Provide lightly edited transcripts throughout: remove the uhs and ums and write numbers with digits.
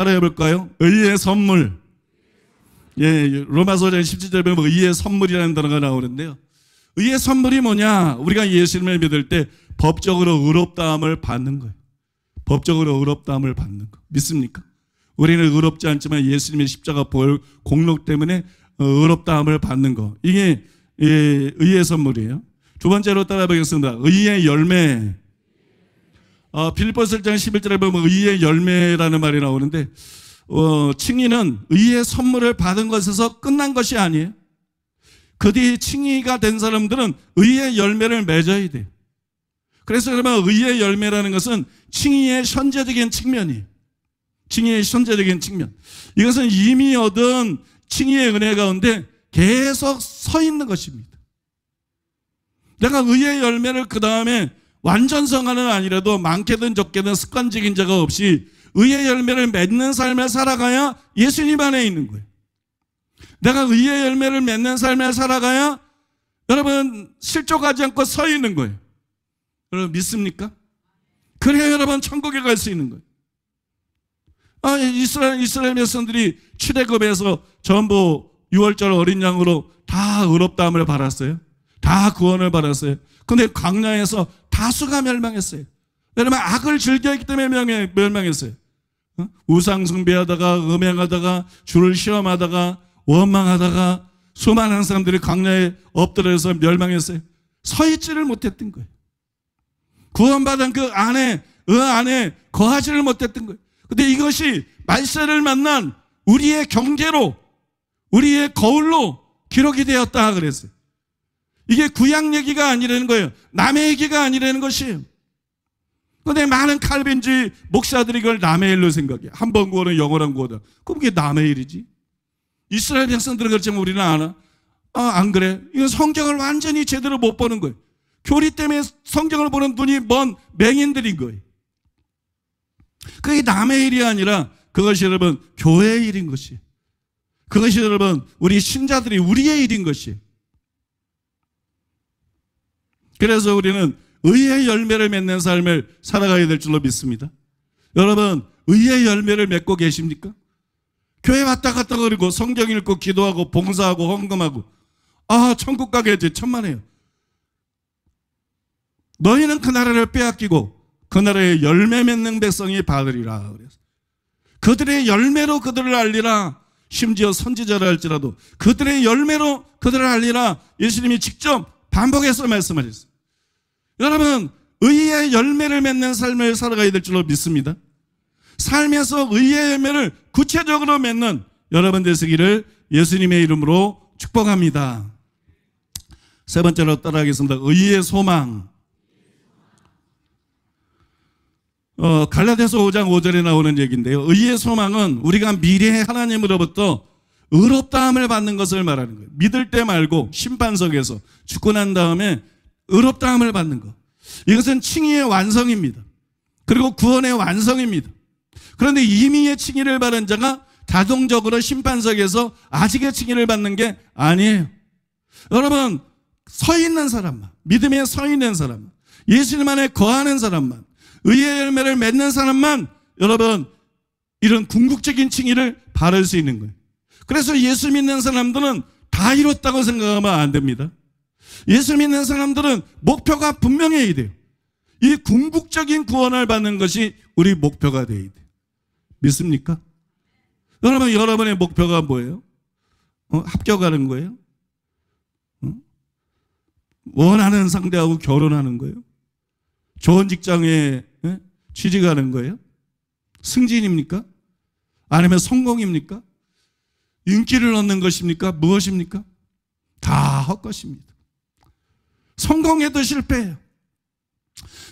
따라해 볼까요? 의의 선물. 예, 로마서 5장 17절에 보면 의의 선물이라는 단어가 나오는데요. 의의 선물이 뭐냐? 우리가 예수님을 믿을 때 법적으로 의롭다함을 받는 거예요. 법적으로 의롭다함을 받는 거. 믿습니까? 우리는 의롭지 않지만 예수님의 십자가 보혈 공로 때문에 의롭다함을 받는 거. 이게 의의 선물이에요. 두 번째로 따라 보겠습니다. 의의 열매. 빌립보서 1장 11절에 보면 의의 열매라는 말이 나오는데 칭의는 의의 선물을 받은 것에서 끝난 것이 아니에요. 그 뒤에 칭의가 된 사람들은 의의 열매를 맺어야 돼요. 그래서 여러분 의의 열매라는 것은 칭의의 현재적인 측면이에요. 칭의의 현재적인 측면. 이것은 이미 얻은 칭의의 은혜 가운데 계속 서 있는 것입니다. 내가 의의 열매를 그 다음에 완전성화는 아니라도 많게든 적게든 습관적인 자가 없이 의의 열매를 맺는 삶을 살아가야 예수님 안에 있는 거예요. 내가 의의 열매를 맺는 삶을 살아가야 여러분 실족하지 않고 서 있는 거예요. 여러분 믿습니까? 그래야 여러분 천국에 갈 수 있는 거예요. 이스라엘 백성들이 출애굽에서 전부 6월절 어린 양으로 다 의롭다함을 받았어요. 다 구원을 받았어요. 근데 광야에서 다수가 멸망했어요. 왜냐면 악을 즐겼기 때문에 멸망했어요. 우상 숭배하다가 음행하다가 주를 시험하다가 원망하다가 수많은 사람들이 광야에 엎드려서 멸망했어요. 서 있지를 못했던 거예요. 구원받은 그 안에 거하지를 못했던 거예요. 근데 이것이 말세를 만난 우리의 경계로 우리의 거울로 기록이 되었다 그랬어요. 이게 구약 얘기가 아니라는 거예요. 남의 얘기가 아니라는 것이에요. 그런데 많은 칼빈주의 목사들이 이걸 남의 일로 생각해. 한 번 구원은 영원한 구원이다. 그럼 그게 남의 일이지. 이스라엘 백성들은 그렇지만 우리는 아나? 안 그래. 이건 성경을 완전히 제대로 못 보는 거예요. 교리 때문에 성경을 보는 눈이 먼 맹인들인 거예요. 그게 남의 일이 아니라 그것이 여러분 교회의 일인 것이에요. 그것이 여러분 우리 신자들이 우리의 일인 것이에요. 그래서 우리는 의의 열매를 맺는 삶을 살아가야 될 줄로 믿습니다. 여러분 의의 열매를 맺고 계십니까? 교회 왔다 갔다 그러고 성경 읽고 기도하고 봉사하고 헌금하고 천국 가겠지 천만에요. 너희는 그 나라를 빼앗기고 그 나라의 열매 맺는 백성이 받으리라. 그래서 그들의 열매로 그들을 알리라. 심지어 선지자라 할지라도 그들의 열매로 그들을 알리라. 예수님이 직접 반복해서 말씀하셨어요. 여러분 의의 열매를 맺는 삶을 살아가야 될 줄로 믿습니다. 삶에서 의의 열매를 구체적으로 맺는 여러분 되시기를 예수님의 이름으로 축복합니다. 세 번째로 따라하겠습니다. 의의 소망. 갈라디아서 5장 5절에 나오는 얘기인데요. 의의 소망은 우리가 미래의 하나님으로부터 의롭다함을 받는 것을 말하는 거예요. 믿을 때 말고 심판석에서 죽고 난 다음에 의롭다함을 받는 것. 이것은 칭의의 완성입니다. 그리고 구원의 완성입니다. 그런데 이미의 칭의를 받은 자가 자동적으로 심판석에서 아직의 칭의를 받는 게 아니에요. 여러분 서 있는 사람만, 믿음에 서 있는 사람만, 예수님 안에 거하는 사람만, 의의 열매를 맺는 사람만 여러분 이런 궁극적인 칭의를 받을 수 있는 거예요. 그래서 예수 믿는 사람들은 다 이뤘다고 생각하면 안 됩니다. 예수 믿는 사람들은 목표가 분명해야 돼요. 이 궁극적인 구원을 받는 것이 우리 목표가 돼야 돼요. 믿습니까? 여러분 여러분의 목표가 뭐예요? 합격하는 거예요? 원하는 상대하고 결혼하는 거예요? 좋은 직장에 취직하는 거예요? 승진입니까? 아니면 성공입니까? 인기를 얻는 것입니까? 무엇입니까? 다 헛것입니다. 성공해도 실패해요.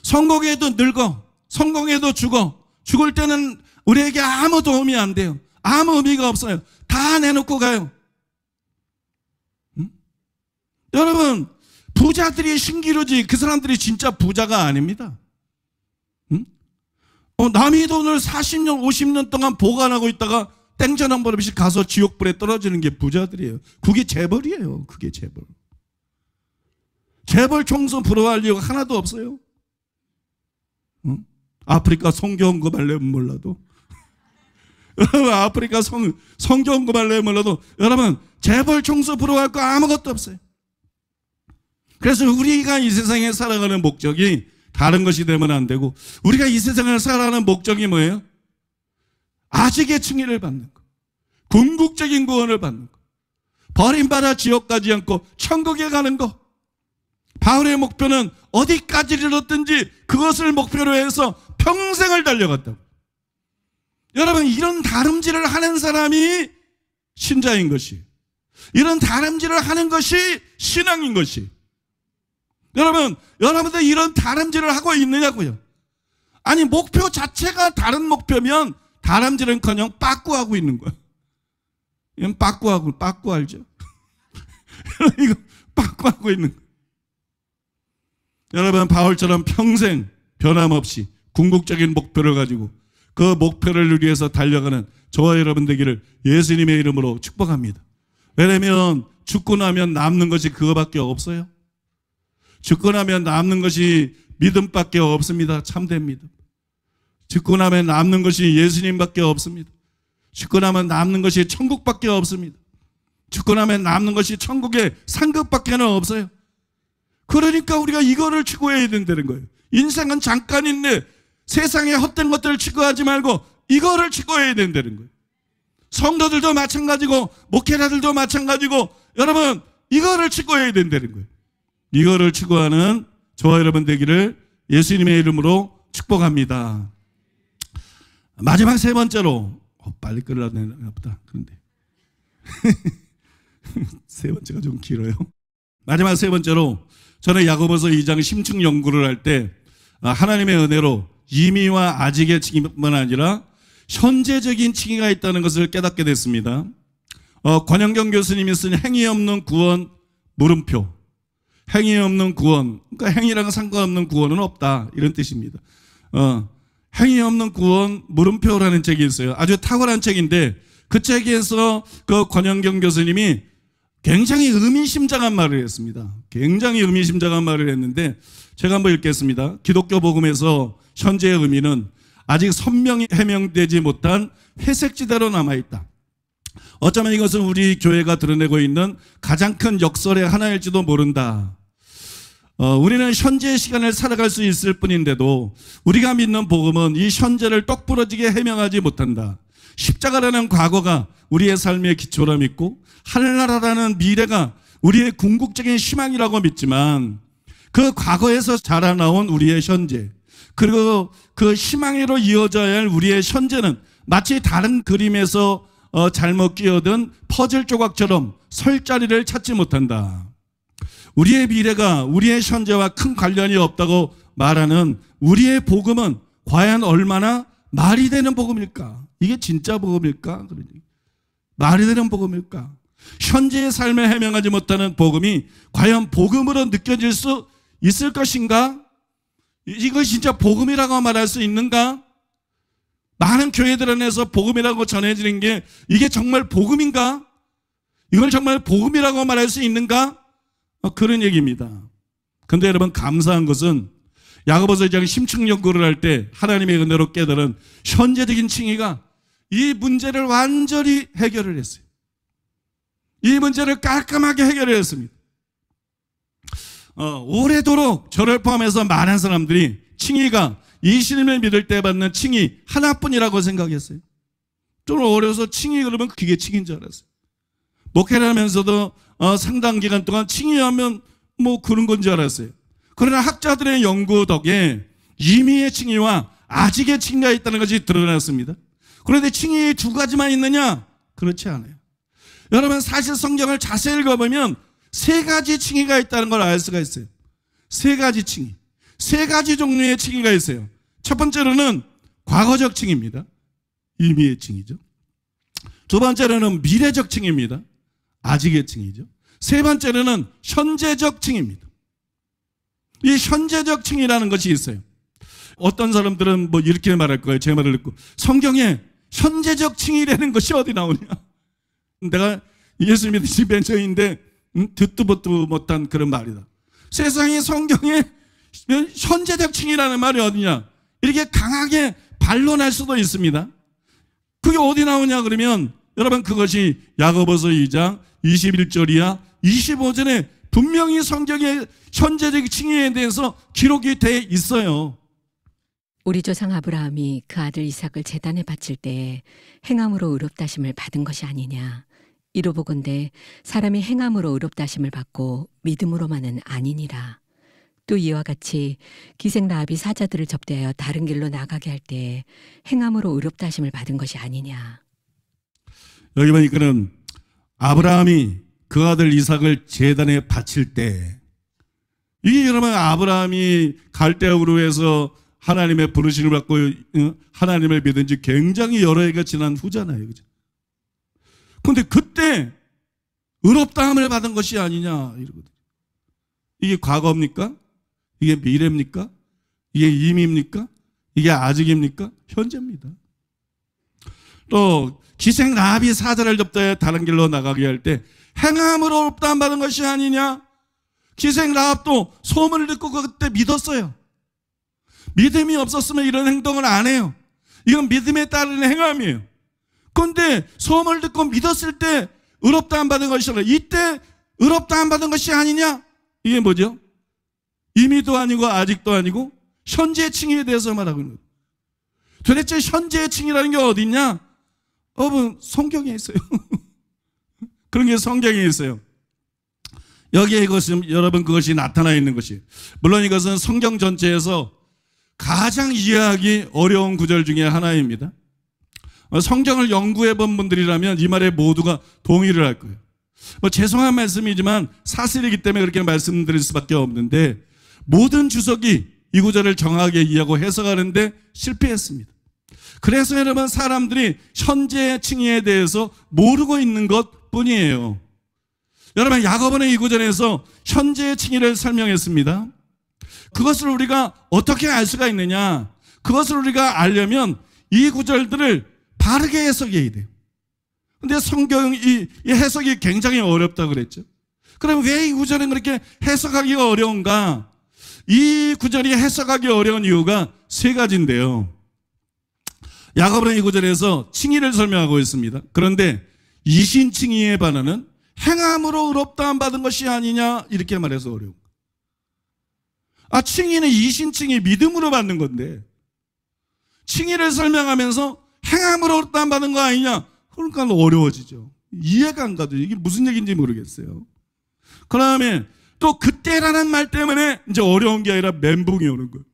성공해도 늙어. 성공해도 죽어. 죽을 때는 우리에게 아무 도움이 안 돼요. 아무 의미가 없어요. 다 내놓고 가요. 여러분 부자들이 신기루지 그 사람들이 진짜 부자가 아닙니다. 남의 돈을 40년 50년 동안 보관하고 있다가 땡전 한 번 없이 가서 지옥불에 떨어지는 게 부자들이에요. 그게 재벌이에요. 그게 재벌. 재벌 총수 부러워할 이유가 하나도 없어요. 아프리카 성경급 하려면 몰라도 여러분, 아프리카 성경 구발레 몰라도 여러분, 재벌 총수 부러워할 거 아무것도 없어요. 그래서 우리가 이 세상에 살아가는 목적이 다른 것이 되면 안 되고, 우리가 이 세상을 살아가는 목적이 뭐예요? 아직의 칭의를 받는 것, 궁극적인 구원을 받는 것, 버림받아 지옥 가지 않고 천국에 가는 것. 바울의 목표는 어디까지 이르렀든지 그것을 목표로 해서 평생을 달려갔다고. 여러분, 이런 다름질을 하는 사람이 신자인 것이, 이런 다름질을 하는 것이 신앙인 것이. 여러분, 여러분들 이런 다름질을 하고 있느냐고요? 아니, 목표 자체가 다른 목표면 다름질은커녕 빠꾸하고 있는 거야. 이건 빠꾸 알죠? 이거 빠꾸하고 있는 거야. 여러분, 바울처럼 평생 변함없이 궁극적인 목표를 가지고 그 목표를 위해서 달려가는 저와 여러분 되기를 예수님의 이름으로 축복합니다. 왜냐하면 죽고 나면 남는 것이 그거밖에 없어요. 죽고 나면 남는 것이 믿음밖에 없습니다. 참된 믿음. 죽고 나면 남는 것이 예수님밖에 없습니다. 죽고 나면 남는 것이 천국밖에 없습니다. 죽고 나면 남는 것이 천국의 상급밖에는 없어요. 그러니까 우리가 이거를 추구해야 된다는 거예요. 인생은 잠깐인데 세상에 헛된 것들을 추구하지 말고 이거를 추구해야 된다는 거예요. 성도들도 마찬가지고 목회자들도 마찬가지고 여러분, 이거를 추구해야 된다는 거예요. 이거를 추구하는 저와 여러분 되기를 예수님의 이름으로 축복합니다. 마지막 세 번째로, 빨리 끌어야 되나 보다. 그런데 세 번째가 좀 길어요. 마지막 세 번째로, 저는 야고보서 2장 심층 연구를 할 때 하나님의 은혜로 임의와 아직의 칭의뿐만 아니라 현재적인 칭의가 있다는 것을 깨닫게 됐습니다. 권영경 교수님이 쓴 행위 없는 구원 물음표, 행위 없는 구원, 그러니까 행위랑은 상관없는 구원은 없다, 이런 뜻입니다. 행위 없는 구원 물음표라는 책이 있어요. 아주 탁월한 책인데 그 책에서 그 권영경 교수님이 굉장히 의미심장한 말을 했습니다. 굉장히 의미심장한 말을 했는데 제가 한번 읽겠습니다. 기독교 복음에서 현재의 의미는 아직 선명히 해명되지 못한 회색지대로 남아있다. 어쩌면 이것은 우리 교회가 드러내고 있는 가장 큰 역설의 하나일지도 모른다. 우리는 현재의 시간을 살아갈 수 있을 뿐인데도 우리가 믿는 복음은 이 현재를 똑부러지게 해명하지 못한다. 십자가라는 과거가 우리의 삶의 기초라 믿고 하늘나라라는 미래가 우리의 궁극적인 희망이라고 믿지만 그 과거에서 자라나온 우리의 현재, 그리고 그 희망으로 이어져야 할 우리의 현재는 마치 다른 그림에서 잘못 끼어든 퍼즐 조각처럼 설 자리를 찾지 못한다. 우리의 미래가 우리의 현재와 큰 관련이 없다고 말하는 우리의 복음은 과연 얼마나 말이 되는 복음일까? 이게 진짜 복음일까? 말이 되는 복음일까? 현재의 삶을 해명하지 못하는 복음이 과연 복음으로 느껴질 수 있을 것인가? 이것이 진짜 복음이라고 말할 수 있는가? 많은 교회들 안에서 복음이라고 전해지는 게 이게 정말 복음인가? 이걸 정말 복음이라고 말할 수 있는가? 그런 얘기입니다. 그런데 여러분, 감사한 것은 야고보서 2장 심층 연구를 할 때 하나님의 은혜로 깨달은 현재적인 칭의가 이 문제를 완전히 해결을 했어요. 이 문제를 깔끔하게 해결을 했습니다. 오래도록 저를 포함해서 많은 사람들이 칭의가 예수님을 믿을 때 받는 칭의 하나뿐이라고 생각했어요. 좀 어려서 칭의 그러면 그게 칭의인 줄 알았어요. 목회를 하면서도 상당 기간 동안 칭의하면 뭐 그런 건 줄 알았어요. 그러나 학자들의 연구 덕에 임의의 칭의와 아직의 칭의가 있다는 것이 드러났습니다. 그런데 칭의 두 가지만 있느냐? 그렇지 않아요. 여러분, 사실 성경을 자세히 읽어보면 세 가지 칭의가 있다는 걸 알 수가 있어요. 세 가지 칭의, 세 가지 종류의 칭의가 있어요. 첫 번째로는 과거적 칭의입니다. 임의의 칭의죠. 두 번째로는 미래적 칭의입니다. 아직의 칭의죠. 세 번째로는 현재적 칭의입니다. 이 현재적 칭의라는 것이 있어요. 어떤 사람들은 뭐 이렇게 말할 거예요. 제 말을 듣고 성경에 현재적 칭의라는 것이 어디 나오냐? 내가 예수 믿는 지벤저인데 듣도 보도 못한 그런 말이다. 세상의 성경에 현재적 칭의라는 말이 어디냐? 이렇게 강하게 반론할 수도 있습니다. 그게 어디 나오냐 그러면 여러분 그것이 야고보서 2장 21절이야 25절에 분명히 성경에 현재적 칭의에 대해서 기록이 돼 있어요. 우리 조상 아브라함이 그 아들 이삭을 제단에 바칠 때에 행함으로 의롭다심을 받은 것이 아니냐. 이로보건대 사람이 행함으로 의롭다심을 받고 믿음으로만은 아니니라. 또 이와 같이 기생 라합이 사자들을 접대하여 다른 길로 나가게 할 때에 행함으로 의롭다심을 받은 것이 아니냐. 여기 보니까는 아브라함이 그 아들 이삭을 제단에 바칠 때 이게 여러분 아브라함이 갈대아우르 에서 하나님의 부르심을 받고 하나님을 믿은 지 굉장히 여러 해가 지난 후잖아요. 그죠? 근데 그때 의롭다함을 받은 것이 아니냐 이러거든요. 이게 과거입니까? 이게 미래입니까? 이게 임입니까? 이게 아직입니까? 현재입니다. 또 기생 라합이 사자를 접대해 다른 길로 나가게 할 때 행함으로 의롭다함 받은 것이 아니냐? 기생 라합도 소문을 듣고 그때 믿었어요. 믿음이 없었으면 이런 행동을 안 해요. 이건 믿음에 따른 행함이에요. 그런데 소문을 듣고 믿었을 때 의롭다함 받은 것이 아니라 이때 의롭다함 받은 것이 아니냐? 이게 뭐죠? 이미도 아니고 아직도 아니고 현재의 칭의에 대해서 말하고 있는 거예요. 도대체 현재의 칭의라는 게 어디 있냐? 여러분 성경에 있어요. 그런 게 성경에 있어요. 여기에 이것은 여러분 그것이 나타나 있는 것이 물론 이것은 성경 전체에서 가장 이해하기 어려운 구절 중에 하나입니다. 성경을 연구해 본 분들이라면 이 말에 모두가 동의를 할 거예요. 죄송한 말씀이지만 사실이기 때문에 그렇게 말씀드릴 수밖에 없는데 모든 주석이 이 구절을 정확하게 이해하고 해석하는데 실패했습니다. 그래서 여러분 사람들이 현재의 칭의에 대해서 모르고 있는 것 뿐이에요. 여러분 야고보는 이 구절에서 현재의 칭의를 설명했습니다. 그것을 우리가 어떻게 알 수가 있느냐? 그것을 우리가 알려면 이 구절들을 바르게 해석해야 돼요. 근데 성경 이 해석이 굉장히 어렵다고 그랬죠. 그럼 왜 이 구절은 그렇게 해석하기가 어려운가? 이 구절이 해석하기 어려운 이유가 세 가지인데요. 야고보는 이 구절에서 칭의를 설명하고 있습니다. 그런데 이신칭의에 반하는 행함으로 의롭다함 받은 것이 아니냐 이렇게 말해서 어려운 거예요. 칭의는 이신칭의 믿음으로 받는 건데 칭의를 설명하면서 행함으로 의롭다함 받은 거 아니냐? 그러니까 어려워지죠. 이해가 안 가죠. 이게 무슨 얘기인지 모르겠어요. 그 다음에 또 그때라는 말 때문에 이제 어려운 게 아니라 멘붕이 오는 거예요.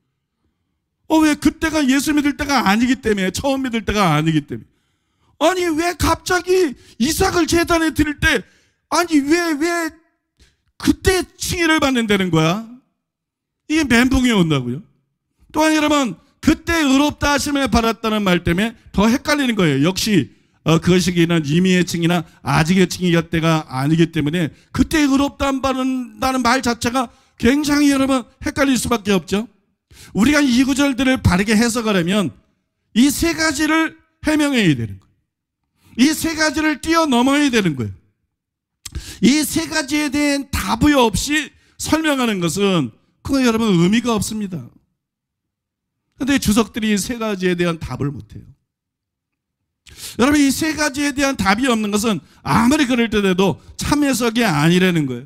왜 그때가 예수 믿을 때가 아니기 때문에 처음 믿을 때가 아니기 때문에 아니 왜 갑자기 이삭을 제단에 드릴 때 아니 왜 그때 칭의를 받는다는 거야? 이게 멘붕이 온다고요. 또한 여러분 그때 의롭다 하심을 받았다는 말 때문에 더 헷갈리는 거예요. 역시 그 시기는 이미의 칭의나 아직의 칭의가 때가 아니기 때문에 그때 의롭다 받는다는 말 자체가 굉장히 여러분 헷갈릴 수밖에 없죠. 우리가 이 구절들을 바르게 해석하려면 이 세 가지를 해명해야 되는 거예요. 이 세 가지를 뛰어넘어야 되는 거예요. 이 세 가지에 대한 답이 없이 설명하는 것은 그거 여러분 의미가 없습니다. 그런데 주석들이 이 세 가지에 대한 답을 못해요. 여러분 이 세 가지에 대한 답이 없는 것은 아무리 그럴 때도 참 해석이 아니라는 거예요.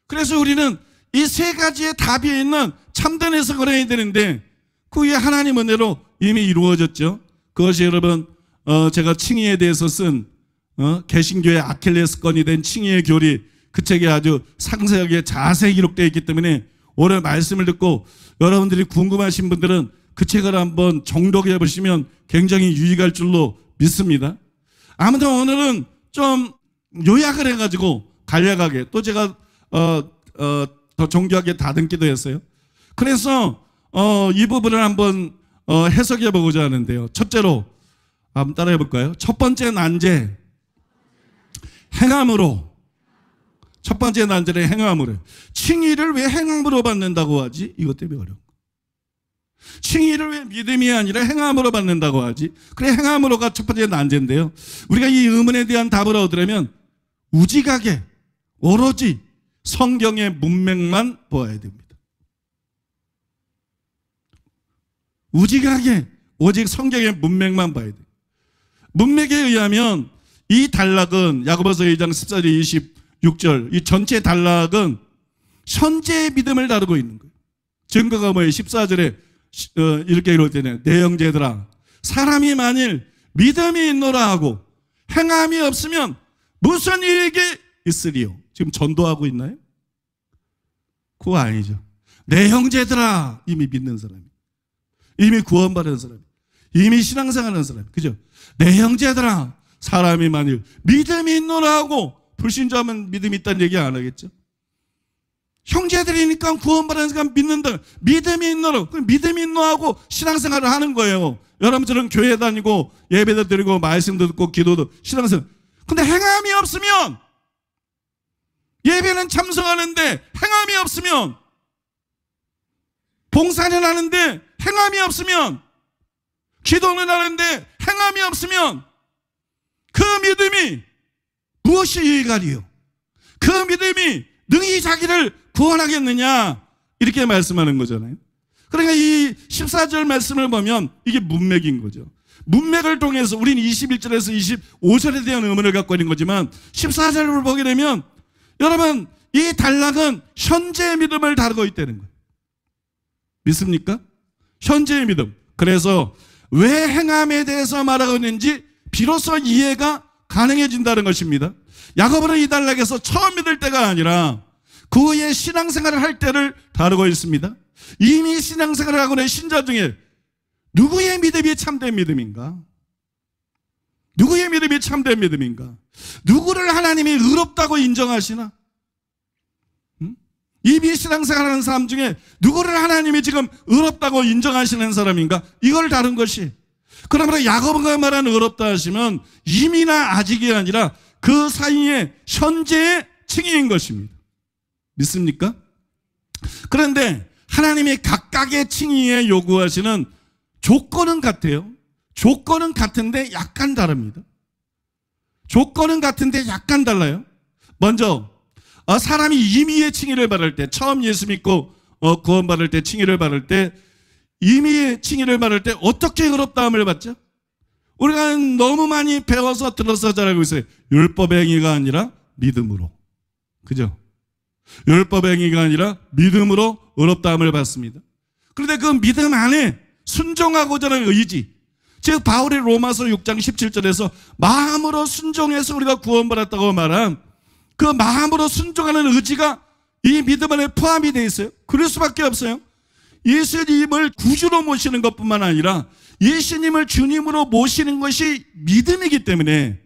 그래서 우리는 이 세 가지의 답이 있는 참된 해석을 해야 되는데 그게 하나님 은혜로 이미 이루어졌죠. 그것이 여러분 제가 칭의에 대해서 쓴 개신교의 아킬레스건이 된 칭의의 교리 그 책에 아주 상세하게 자세히 기록되어 있기 때문에 오늘 말씀을 듣고 여러분들이 궁금하신 분들은 그 책을 한번 정독해 보시면 굉장히 유익할 줄로 믿습니다. 아무튼 오늘은 좀 요약을 해가지고 간략하게 또 제가 더 정교하게 다듬기도 했어요. 그래서 이 부분을 한번 해석해 보고자 하는데요. 첫째로 한번 따라해 볼까요? 첫 번째 난제 행함으로. 첫 번째 난제는 행함으로. 칭의를 왜 행함으로 받는다고 하지? 이것 때문에 어려운 거예요. 칭의를 왜 믿음이 아니라 행함으로 받는다고 하지? 그래 행함으로가 첫 번째 난제인데요. 우리가 이 의문에 대한 답을 얻으려면 우직하게 오로지 성경의 문맥만 보아야 됩니다. 우직하게 오직 성경의 문맥만 봐야 돼요. 문맥에 의하면 이 단락은 야고보서 2장 14절 26절 이 전체 단락은 현재의 믿음을 다루고 있는 거예요. 증거가 뭐예요? 14절에 이렇게 이럴 때는 내 형제들아 사람이 만일 믿음이 있노라 하고 행함이 없으면 무슨 일이 있으리요? 지금 전도하고 있나요? 그거 아니죠. 내 형제들아 이미 믿는 사람이, 이미 구원받은 사람이, 이미 신앙생활하는 사람이, 그죠? 내 형제들아 사람이 만일 믿음이 있노라 하고 불신자하면 믿음이 있다는 얘기 안 하겠죠? 형제들이니까 구원받은 사람 믿는다. 믿음이 있노라. 믿음이 있노 하고 신앙생활을 하는 거예요. 여러분처럼 교회 다니고 예배도 드리고 말씀도 듣고 기도도 신앙생활. 근데 행함이 없으면 예배는 참석하는데 행함이 없으면 봉사는 하는데 행함이 없으면 기도는 하는데 행함이 없으면 그 믿음이 무엇이 유익하리요? 그 믿음이 능히 자기를 구원하겠느냐? 이렇게 말씀하는 거잖아요. 그러니까 이 14절 말씀을 보면 이게 문맥인 거죠. 문맥을 통해서 우리는 21절에서 25절에 대한 의문을 갖고 있는 거지만 14절을 보게 되면 여러분 이 단락은 현재의 믿음을 다루고 있다는 거예요. 믿습니까? 현재의 믿음. 그래서 왜 행함에 대해서 말하고 있는지 비로소 이해가 가능해진다는 것입니다. 야고보는 이 단락에서 처음 믿을 때가 아니라 그 후에 신앙생활을 할 때를 다루고 있습니다. 이미 신앙생활을 하고 있는 신자 중에 누구의 믿음이 참된 믿음인가? 누구의 믿음이 참된 믿음인가? 누구를 하나님이 의롭다고 인정하시나? 이미 신앙생활하는 사람 중에 누구를 하나님이 지금 의롭다고 인정하시는 사람인가? 이걸 다룬 것이. 그러므로 야고보가 말하는 의롭다 하시면 이미나 아직이 아니라 그 사이에 현재의 칭의인 것입니다. 믿습니까? 그런데 하나님이 각각의 칭의에 요구하시는 조건은 같아요. 조건은 같은데 약간 다릅니다. 조건은 같은데 약간 달라요. 먼저 사람이 임의의 칭의를 받을 때, 처음 예수 믿고 구원받을 때 칭의를 받을 때, 임의의 칭의를 받을 때 어떻게 의롭다함을 받죠? 우리가 너무 많이 배워서 들어서 잘 알고 있어요. 율법의 행위가 아니라 믿음으로. 그죠? 율법의 행위가 아니라 믿음으로 의롭다함을 받습니다. 그런데 그 믿음 안에 순종하고자 하는 의지, 즉 바울의 로마서 6장 17절에서 마음으로 순종해서 우리가 구원받았다고 말한 그 마음으로 순종하는 의지가 이 믿음 안에 포함이 되어 있어요. 그럴 수밖에 없어요. 예수님을 구주로 모시는 것뿐만 아니라 예수님을 주님으로 모시는 것이 믿음이기 때문에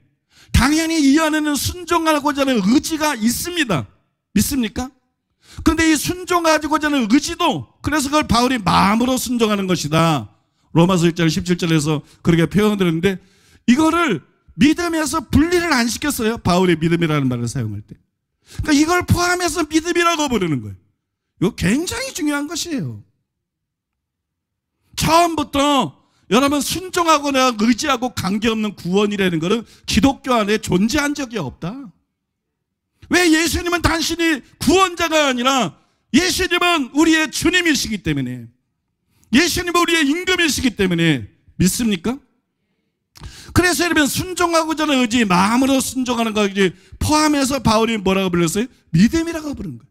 당연히 이 안에는 순종하고자 하는 의지가 있습니다. 믿습니까? 그런데 이 순종하고자 하는 의지도, 그래서 그걸 바울이 마음으로 순종하는 것이다. 로마서 1장 17절에서 그렇게 표현드렸는데 이거를 믿음에서 분리를 안 시켰어요. 바울의 믿음이라는 말을 사용할 때. 그러니까 이걸 포함해서 믿음이라고 부르는 거예요. 이거 굉장히 중요한 것이에요. 처음부터 여러분 순종하거나 의지하고 관계없는 구원이라는 것은 기독교 안에 존재한 적이 없다. 왜? 예수님은 단순히 구원자가 아니라 예수님은 우리의 주님이시기 때문에, 예수님은 우리의 임금이시기 때문에. 믿습니까? 그래서 여러분 순종하고자 하는 의지, 마음으로 순종하는 것까지 포함해서 바울이 뭐라고 불렀어요? 믿음이라고 부른 거예요.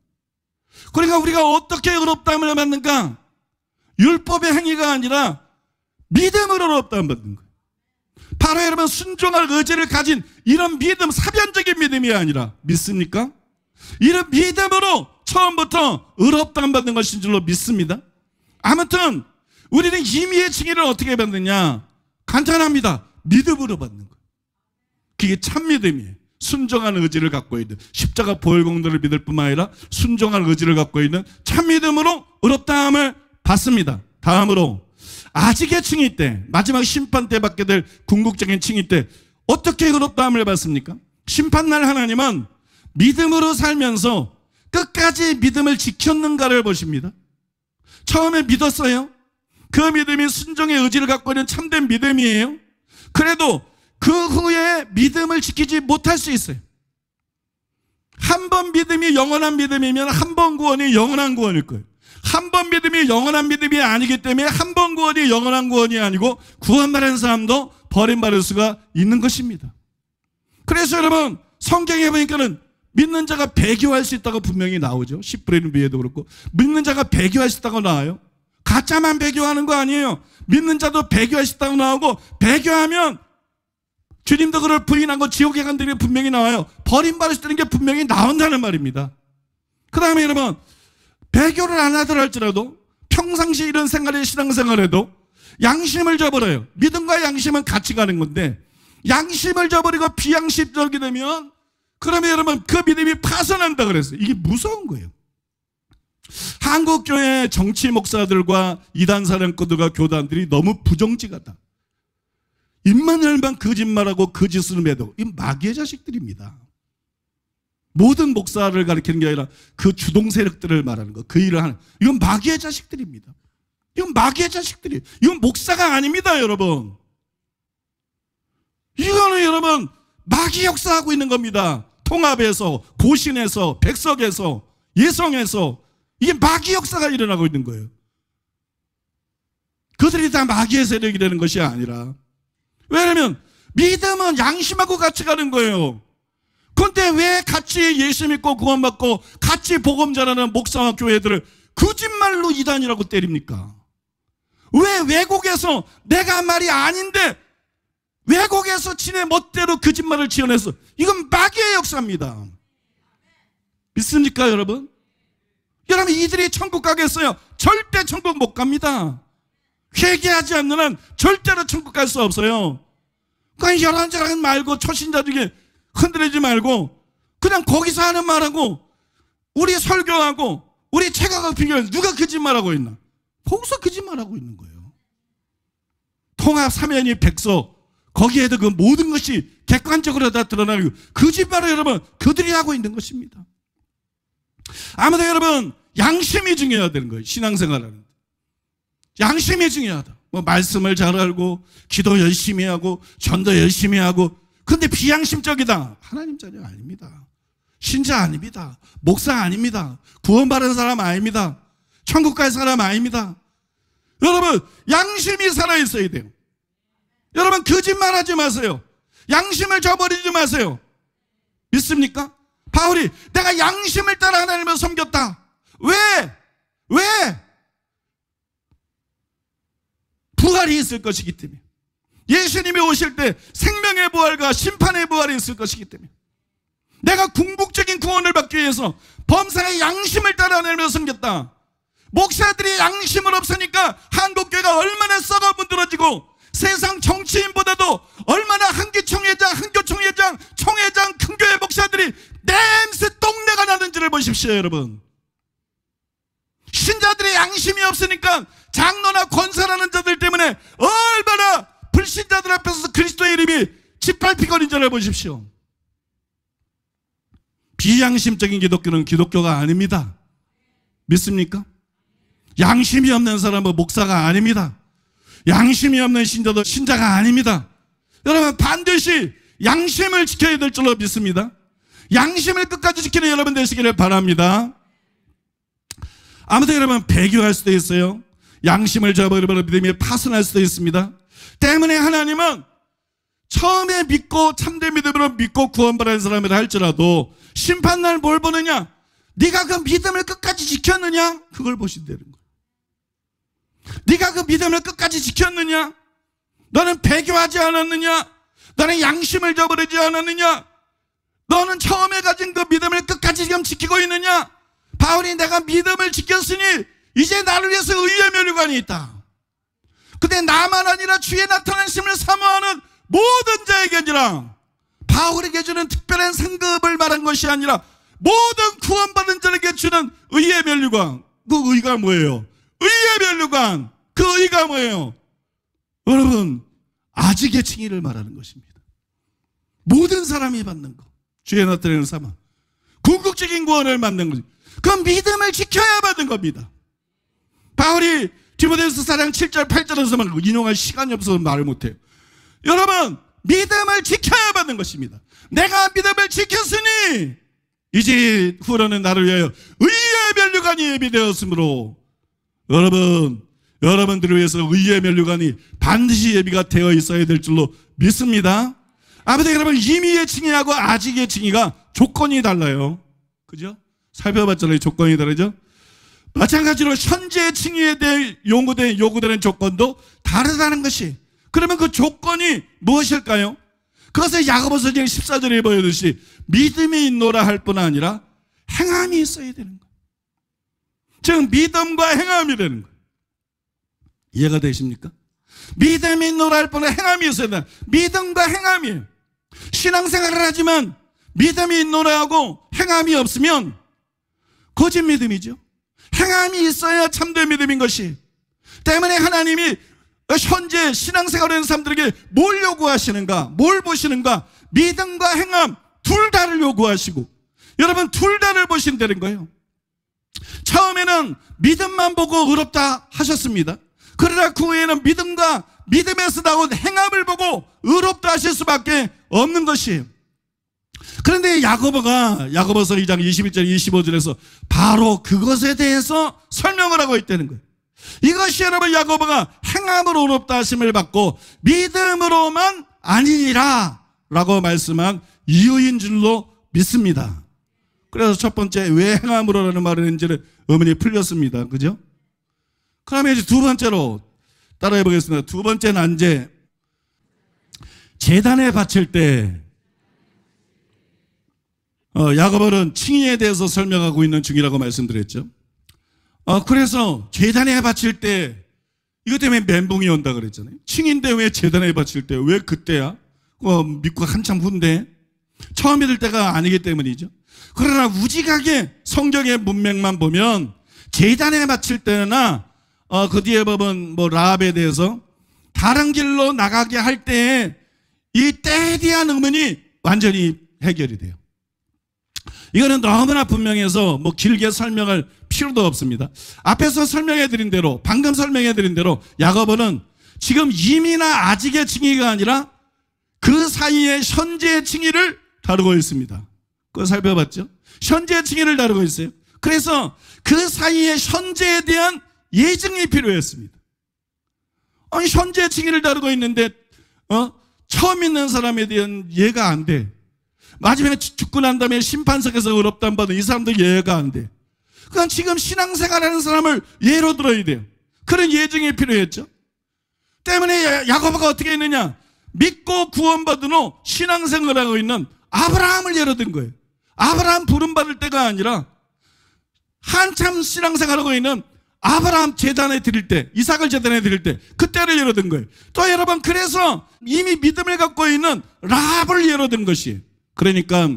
그러니까 우리가 어떻게 의롭다함을 받는가? 율법의 행위가 아니라 믿음으로 의롭다함을 받는 거예요. 바로 여러분 순종할 의지를 가진 이런 믿음, 사변적인 믿음이 아니라, 믿습니까? 이런 믿음으로 처음부터 의롭다함 받는 것인 줄로 믿습니다. 아무튼 우리는 임의의 칭의를 어떻게 받느냐? 간단합니다. 믿음으로 받는 거예요. 그게 참 믿음이에요. 순종하는 의지를 갖고 있는, 십자가 보혈 공로를 믿을 뿐만 아니라 순종하는 의지를 갖고 있는 참 믿음으로 의롭다함을 받습니다. 다음으로 아직의 칭의 때, 마지막 심판 때 받게 될 궁극적인 칭의 때 어떻게 의롭다함을 받습니까? 심판날 하나님은 믿음으로 살면서 끝까지 믿음을 지켰는가를 보십니다. 처음에 믿었어요. 그 믿음이 순종의 의지를 갖고 있는 참된 믿음이에요. 그래도 그 후에 믿음을 지키지 못할 수 있어요. 한 번 믿음이 영원한 믿음이면 한 번 구원이 영원한 구원일 거예요. 한 번 믿음이 영원한 믿음이 아니기 때문에 한 번 구원이 영원한 구원이 아니고 구원받은 사람도 버림받을 수가 있는 것입니다. 그래서 여러분 성경에 보니까는 믿는 자가 배교할 수 있다고 분명히 나오죠. 10분의 1비에도 그렇고 믿는 자가 배교할 수 있다고 나와요. 가짜만 배교하는 거 아니에요. 믿는 자도 배교할 수 있다고 나오고, 배교하면 주님도 그를 부인하고 지옥에 간다는 게 분명히 나와요. 버림받을 수 있다는 게 분명히 나온다는 말입니다. 그 다음에 여러분 배교를 안 하더라 할지라도 평상시 이런 생활의 신앙생활에도 양심을 저버려요. 믿음과 양심은 같이 가는 건데 양심을 저버리고 비양심적이 되면 그러면 여러분 그 믿음이 파손한다 그랬어요. 이게 무서운 거예요. 한국교회 정치 목사들과 이단 사령꾼들과 교단들이 너무 부정직하다. 입만 열면 거짓말하고 거짓을 매도. 이 마귀의 자식들입니다. 모든 목사를 가리키는 게 아니라 그 주동 세력들을 말하는 거, 그 일을 하는, 이건 마귀의 자식들입니다. 이건 마귀의 자식들이에요. 이건 목사가 아닙니다, 여러분. 이거는 여러분 마귀 역사하고 있는 겁니다. 통합에서, 고신에서, 백석에서, 예성에서 이게 마귀 역사가 일어나고 있는 거예요. 그들이 다 마귀의 세력이 되는 것이 아니라, 왜냐하면 믿음은 양심하고 같이 가는 거예요. 그런데 왜 같이 예수 믿고 구원받고 같이 복음 전하는 목사와 교회들을 거짓말로 이단이라고 때립니까? 왜 외국에서 내가 한 말이 아닌데 외국에서 지네 멋대로 거짓말을 지어내서, 이건 마귀의 역사입니다. 믿습니까 여러분? 여러분 이들이 천국 가겠어요? 절대 천국 못 갑니다. 회개하지 않는 한 절대로 천국 갈 수 없어요. 그러니까 열한자랑 말고 초신자 중에 흔들리지 말고 그냥 거기서 하는 말하고 우리 설교하고 우리 책하고 비교해 누가 거짓말하고 있나? 거기서 거짓말하고 있는 거예요. 통합 사면이 백석, 거기에도 그 모든 것이 객관적으로 다 드러나고 거짓말을 여러분 그들이 하고 있는 것입니다. 아무튼 여러분 양심이 중요하다는 거예요. 신앙생활하는 양심이 중요하다. 뭐 말씀을 잘 알고 기도 열심히 하고 전도 열심히 하고, 근데 비양심적이다. 하나님 자녀 아닙니다. 신자 아닙니다. 목사 아닙니다. 구원받은 사람 아닙니다. 천국 갈 사람 아닙니다. 여러분 양심이 살아있어야 돼요. 여러분 거짓말하지 마세요. 양심을 저버리지 마세요. 믿습니까? 바울이 내가 양심을 따라 하나님을 섬겼다. 왜? 부활이 있을 것이기 때문에. 예수님이 오실 때 생명의 부활과 심판의 부활이 있을 것이기 때문에. 내가 궁극적인 구원을 받기 위해서 범사의 양심을 따라 하나님을 섬겼다. 목사들이 양심을 없으니까 한국교회가 얼마나 썩어 문드러지고 세상 정치인보다도 얼마나 한기총회장, 한교총회장, 총회장, 큰교회 목사들이 냄새 똥내가 나는지를 보십시오 여러분. 신자들의 양심이 없으니까 장로나 권사라는 자들 때문에 얼마나 불신자들 앞에서 그리스도의 이름이 짓밟히거린 자를 보십시오. 비양심적인 기독교는 기독교가 아닙니다. 믿습니까? 양심이 없는 사람은 목사가 아닙니다. 양심이 없는 신자도 신자가 아닙니다. 여러분 반드시 양심을 지켜야 될 줄로 믿습니다. 양심을 끝까지 지키는 여러분 되시기를 바랍니다. 아무튼 여러분 배교할 수도 있어요. 양심을 저버리면 믿음이 파손할 수도 있습니다. 때문에 하나님은 처음에 믿고 참된 믿음으로 믿고 구원받은 사람이라 할지라도 심판날 뭘 보느냐? 네가 그 믿음을 끝까지 지켰느냐? 그걸 보신다는 거예요. 네가 그 믿음을 끝까지 지켰느냐? 너는 배교하지 않았느냐? 너는 양심을 저버리지 않았느냐? 너는 처음에 가진 그 믿음을 끝까지 지금 지키고 있느냐? 바울이 내가 믿음을 지켰으니 이제 나를 위해서 의의 면류관이 있다. 근데 나만 아니라 주의 나타나심을 사모하는 모든 자에게니라. 바울에게 주는 특별한 상급을 말한 것이 아니라 모든 구원받은 자에게 주는 의의 면류관. 그 의가 뭐예요? 의의 면류관. 그 의가 뭐예요? 여러분 아직의 칭의를 말하는 것입니다. 모든 사람이 받는 것, 주의 나타내는 사망, 궁극적인 구원을 받는 거죠. 그 믿음을 지켜야 받는 겁니다. 바울이 디모데후서 4장 7절 8절에서만 인용할 시간이 없어서 말을 못해요. 여러분 믿음을 지켜야 받는 것입니다. 내가 믿음을 지켰으니 이제 후로는 나를 위하여 의의 면류관이 예비되었으므로, 여러분들을 위해서 의의 면류관이 반드시 예비가 되어 있어야 될 줄로 믿습니다. 아무튼 여러분, 임의의 칭의하고 아직의 칭의가 조건이 달라요. 그죠? 살펴봤잖아요. 조건이 다르죠? 마찬가지로 현재 칭의에 대해 요구되는 조건도 다르다는 것이. 그러면 그 조건이 무엇일까요? 그것을 야고보서 14절에 보여듯이 믿음이 있노라 할 뿐 아니라 행함이 있어야 되는 거예요. 즉 믿음과 행함이 되는 거예요. 이해가 되십니까? 믿음이 있노라 할 뿐에 행함이 있어야 된다. 믿음과 행함이에요. 신앙생활을 하지만 믿음이 있노라 하고 행함이 없으면 거짓 믿음이죠. 행함이 있어야 참된 믿음인 것이. 때문에 하나님이 현재 신앙생활하는 사람들에게 뭘 요구하시는가, 뭘 보시는가? 믿음과 행함 둘 다를 요구하시고, 여러분 둘 다를 보신다는 거예요. 처음에는 믿음만 보고 의롭다 하셨습니다. 그러나 그 후에는 믿음과 믿음에서 나온 행함을 보고 의롭다 하실 수밖에 없는 것이에요. 그런데 야고보가 야고보서 2장 21절 25절에서 바로 그것에 대해서 설명을 하고 있다는 거예요. 이것이 여러분 야고보가 행함으로 의롭다 하심을 받고 믿음으로만 아니니라 라고 말씀한 이유인 줄로 믿습니다. 그래서 첫 번째 왜 행함으로라는 말을 했는지를 의문이 풀렸습니다. 그죠? 그러면 이제 두 번째로 따라해 보겠습니다. 두 번째 난제, 제단에 바칠 때 야고보는 칭의에 대해서 설명하고 있는 중이라고 말씀드렸죠. 그래서 제단에 바칠 때 이것 때문에 멘붕이 온다 그랬잖아요. 칭인데 왜 제단에 바칠 때, 왜 그때야? 믿고 한참 후인데 처음 믿을 때가 아니기 때문이죠. 그러나 우직하게 성경의 문맥만 보면 제단에 바칠 때나 그 뒤에 보면 라합에 대해서 다른 길로 나가게 할 때에 이 때에 대한 의문이 완전히 해결이 돼요. 이거는 너무나 분명해서 길게 설명할 필요도 없습니다. 앞에서 설명해드린 대로, 방금 설명해드린 대로 야고보는 지금 임의나 아직의 칭의가 아니라 그 사이에 현재의 칭의를 다루고 있습니다. 그거 살펴봤죠? 현재의 칭의를 다루고 있어요. 그래서 그 사이에 현재에 대한 예증이 필요했습니다. 현재의 칭의를 다루고 있는데 처음 있는 사람에 대한 이해가 안 돼. 마지막에 죽고 난 다음에 심판석에서 의롭다는 받은 이 사람도 이해가 안 돼. 그러니까 지금 신앙생활하는 사람을 예로 들어야 돼요. 그런 예증이 필요했죠. 때문에 야고보가 어떻게 했느냐, 믿고 구원받은 후 신앙생활하고 있는 아브라함을 예로 든 거예요. 아브라함 부름받을 때가 아니라 한참 신앙생활하고 있는 아브라함 제단에 드릴 때, 이삭을 제단에 드릴 때 그때를 예로 든 거예요. 또 여러분, 그래서 이미 믿음을 갖고 있는 라합을 예로 든 것이에요. 그러니까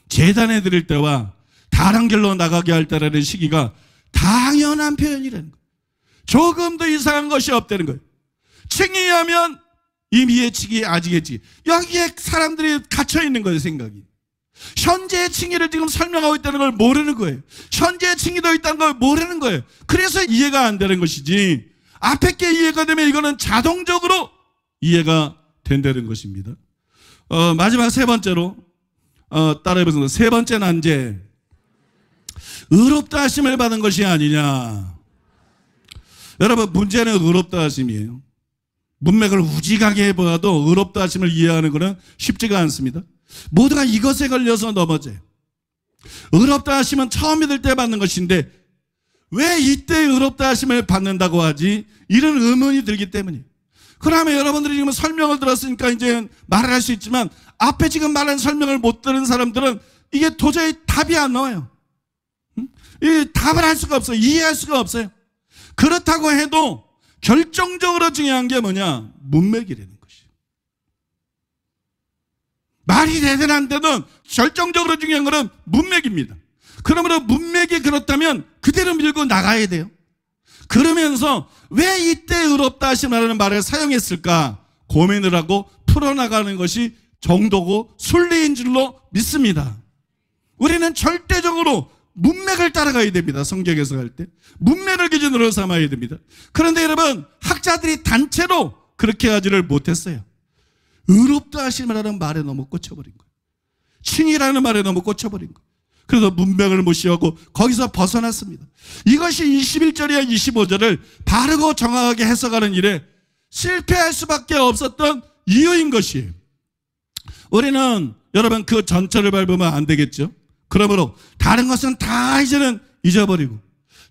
제단에 드릴 때와 다른 길로 나가게 할 때라는 시기가 당연한 표현이라는 거예요. 조금도 이상한 것이 없다는 거예요. 칭의하면 임의의 칭의, 아직의 칭의, 여기에 사람들이 갇혀 있는 거예요. 생각이. 현재의 칭의를 지금 설명하고 있다는 걸 모르는 거예요. 현재의 칭의도 있다는 걸 모르는 거예요. 그래서 이해가 안 되는 것이지, 앞에 게 이해가 되면 이거는 자동적으로 이해가 된다는 것입니다. 마지막 세 번째로 따라해보겠습니다. 세 번째 난제, 의롭다 하심을 받은 것이 아니냐. 여러분, 문제는 의롭다 하심이에요. 문맥을 우직하게 해보아도 의롭다 하심을 이해하는 것은 쉽지가 않습니다. 모두가 이것에 걸려서 넘어져요. 의롭다 하심은 처음 믿을 때 받는 것인데 왜 이때 의롭다 하심을 받는다고 하지? 이런 의문이 들기 때문이에요. 그러면 여러분들이 지금 설명을 들었으니까 이제 말을 할 수 있지만 앞에 지금 말한 설명을 못 들은 사람들은 이게 도저히 답이 안 나와요. 이 답을 할 수가 없어요. 이해할 수가 없어요. 그렇다고 해도 결정적으로 중요한 게 뭐냐? 문맥이라는 것이에요. 말이 되든 안 되든 결정적으로 중요한 것은 문맥입니다. 그러므로 문맥이 그렇다면 그대로 밀고 나가야 돼요. 그러면서 왜 이때 의롭다 하심이라는 말을 사용했을까 고민을 하고 풀어나가는 것이 정도고 순리인 줄로 믿습니다. 우리는 절대적으로 문맥을 따라가야 됩니다. 성경에서 할 때 문맥을 기준으로 삼아야 됩니다. 그런데 여러분, 학자들이 단체로 그렇게 하지를 못했어요. 의롭다 하심이라는 말에 너무 꽂혀버린 거예요. 칭의라는 말에 너무 꽂혀버린 거예요. 그래서 문맥을 무시하고 거기서 벗어났습니다. 이것이 21절이야 25절을 바르고 정확하게 해석하는 일에 실패할 수밖에 없었던 이유인 것이에요. 우리는 여러분 그 전철을 밟으면 안 되겠죠. 그러므로 다른 것은 다 이제는 잊어버리고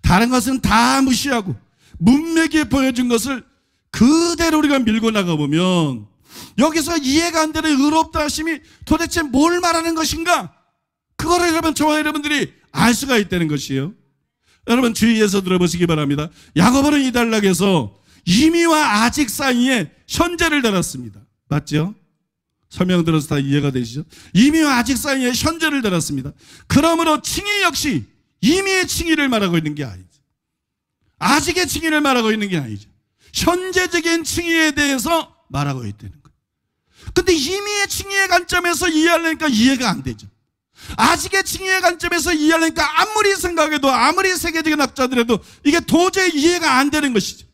다른 것은 다 무시하고 문맥에 보여준 것을 그대로 우리가 밀고 나가보면 여기서 이해가 안 되는 의롭다 하심이 도대체 뭘 말하는 것인가? 그거를 여러분 저와 여러분들이 알 수가 있다는 것이에요. 여러분 주의해서 들어보시기 바랍니다. 야고보는 이 단락에서 이미와 아직 사이에 현재를 달았습니다. 맞죠? 설명 들어서 다 이해가 되시죠? 이미와 아직 사이에 현재를 달았습니다. 그러므로 칭의 역시 이미의 칭의를 말하고 있는 게 아니죠. 아직의 칭의를 말하고 있는 게 아니죠. 현재적인 칭의에 대해서 말하고 있다는 거예요. 근데 이미의 칭의의 관점에서 이해하려니까 이해가 안 되죠. 아직의 칭의의 관점에서 이해하려니까 아무리 생각해도 아무리 세계적인 학자들에도 이게 도저히 이해가 안 되는 것이죠.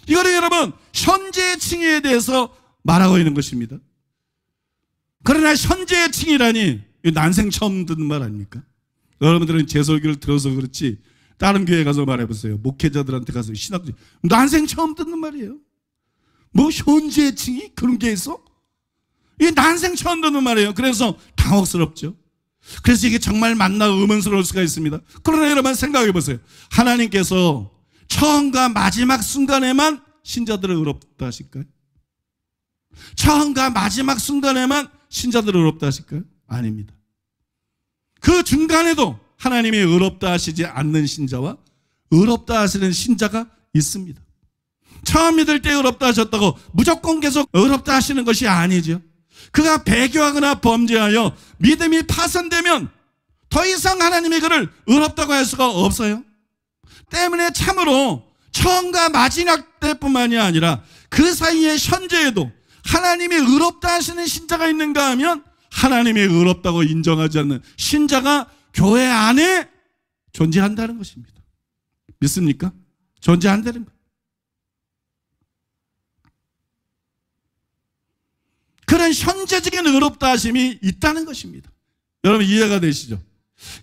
이거는 여러분 현재의 칭의에 대해서 말하고 있는 것입니다. 그러나 현재의 칭의라니 난생 처음 듣는 말 아닙니까? 여러분들은 제 설교를 들어서 그렇지 다른 교회 가서 말해보세요. 목회자들한테 가서 신학교 난생 처음 듣는 말이에요. 뭐 현재의 칭의? 그런 게 있어? 이게 난생 처음 듣는 말이에요. 그래서 당혹스럽죠. 그래서 이게 정말 맞나 의문스러울 수가 있습니다. 그러나 여러분 생각해 보세요. 하나님께서 처음과 마지막 순간에만 신자들을 의롭다 하실까요? 처음과 마지막 순간에만 신자들을 의롭다 하실까요? 아닙니다. 그 중간에도 하나님이 의롭다 하시지 않는 신자와 의롭다 하시는 신자가 있습니다. 처음 믿을 때 의롭다 하셨다고 무조건 계속 의롭다 하시는 것이 아니죠. 그가 배교하거나 범죄하여 믿음이 파손되면 더 이상 하나님이 그를 의롭다고 할 수가 없어요. 때문에 참으로 처음과 마지막 때뿐만이 아니라 그 사이의 현재에도 하나님이 의롭다 하시는 신자가 있는가 하면 하나님이 의롭다고 인정하지 않는 신자가 교회 안에 존재한다는 것입니다. 믿습니까? 존재한다는 거예요. 그런 현재적인 의롭다 하심이 있다는 것입니다. 여러분 이해가 되시죠?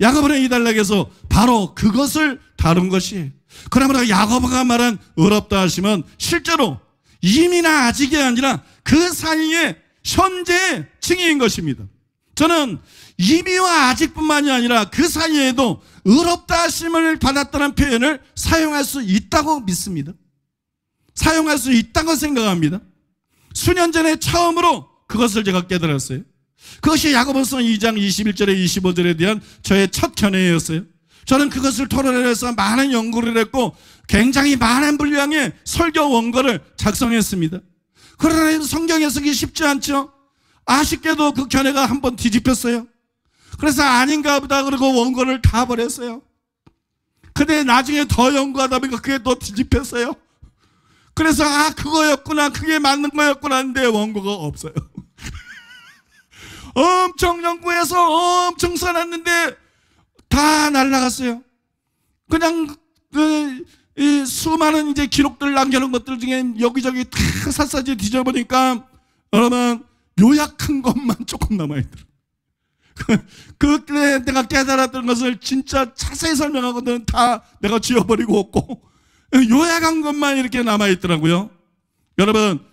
야고보는 이 단락에서 바로 그것을 다룬 것이에요. 그러므로 야고보가 말한 의롭다 하심은 실제로 이미나 아직이 아니라 그 사이에 현재의 칭의인 것입니다. 저는 이미와 아직뿐만이 아니라 그 사이에도 의롭다 하심을 받았다는 표현을 사용할 수 있다고 믿습니다. 사용할 수 있다고 생각합니다. 수년 전에 처음으로 그것을 제가 깨달았어요. 그것이 야고보서 2장 21절에 25절에 대한 저의 첫 견해였어요. 저는 그것을 토론을 해서 많은 연구를 했고 굉장히 많은 분량의 설교 원고를 작성했습니다. 그러나 성경 해석이 쉽지 않죠. 아쉽게도 그 견해가 한번 뒤집혔어요. 그래서 아닌가 보다 그러고 원고를 다 버렸어요. 근데 나중에 더 연구하다 보니까 그게 또 뒤집혔어요. 그래서 그거였구나, 그게 맞는 거였구나 하는데 원고가 없어요. 엄청 연구해서 엄청 써놨는데 다 날라갔어요. 그냥 이 수많은 이제 기록들 남겨놓은 것들 중에 여기저기 다 샅샅이 뒤져보니까 여러분 요약한 것만 조금 남아있더라고요. 그때 내가 깨달았던 것을 진짜 자세히 설명하거든 다 내가 지워버리고 없고 요약한 것만 이렇게 남아있더라고요. 여러분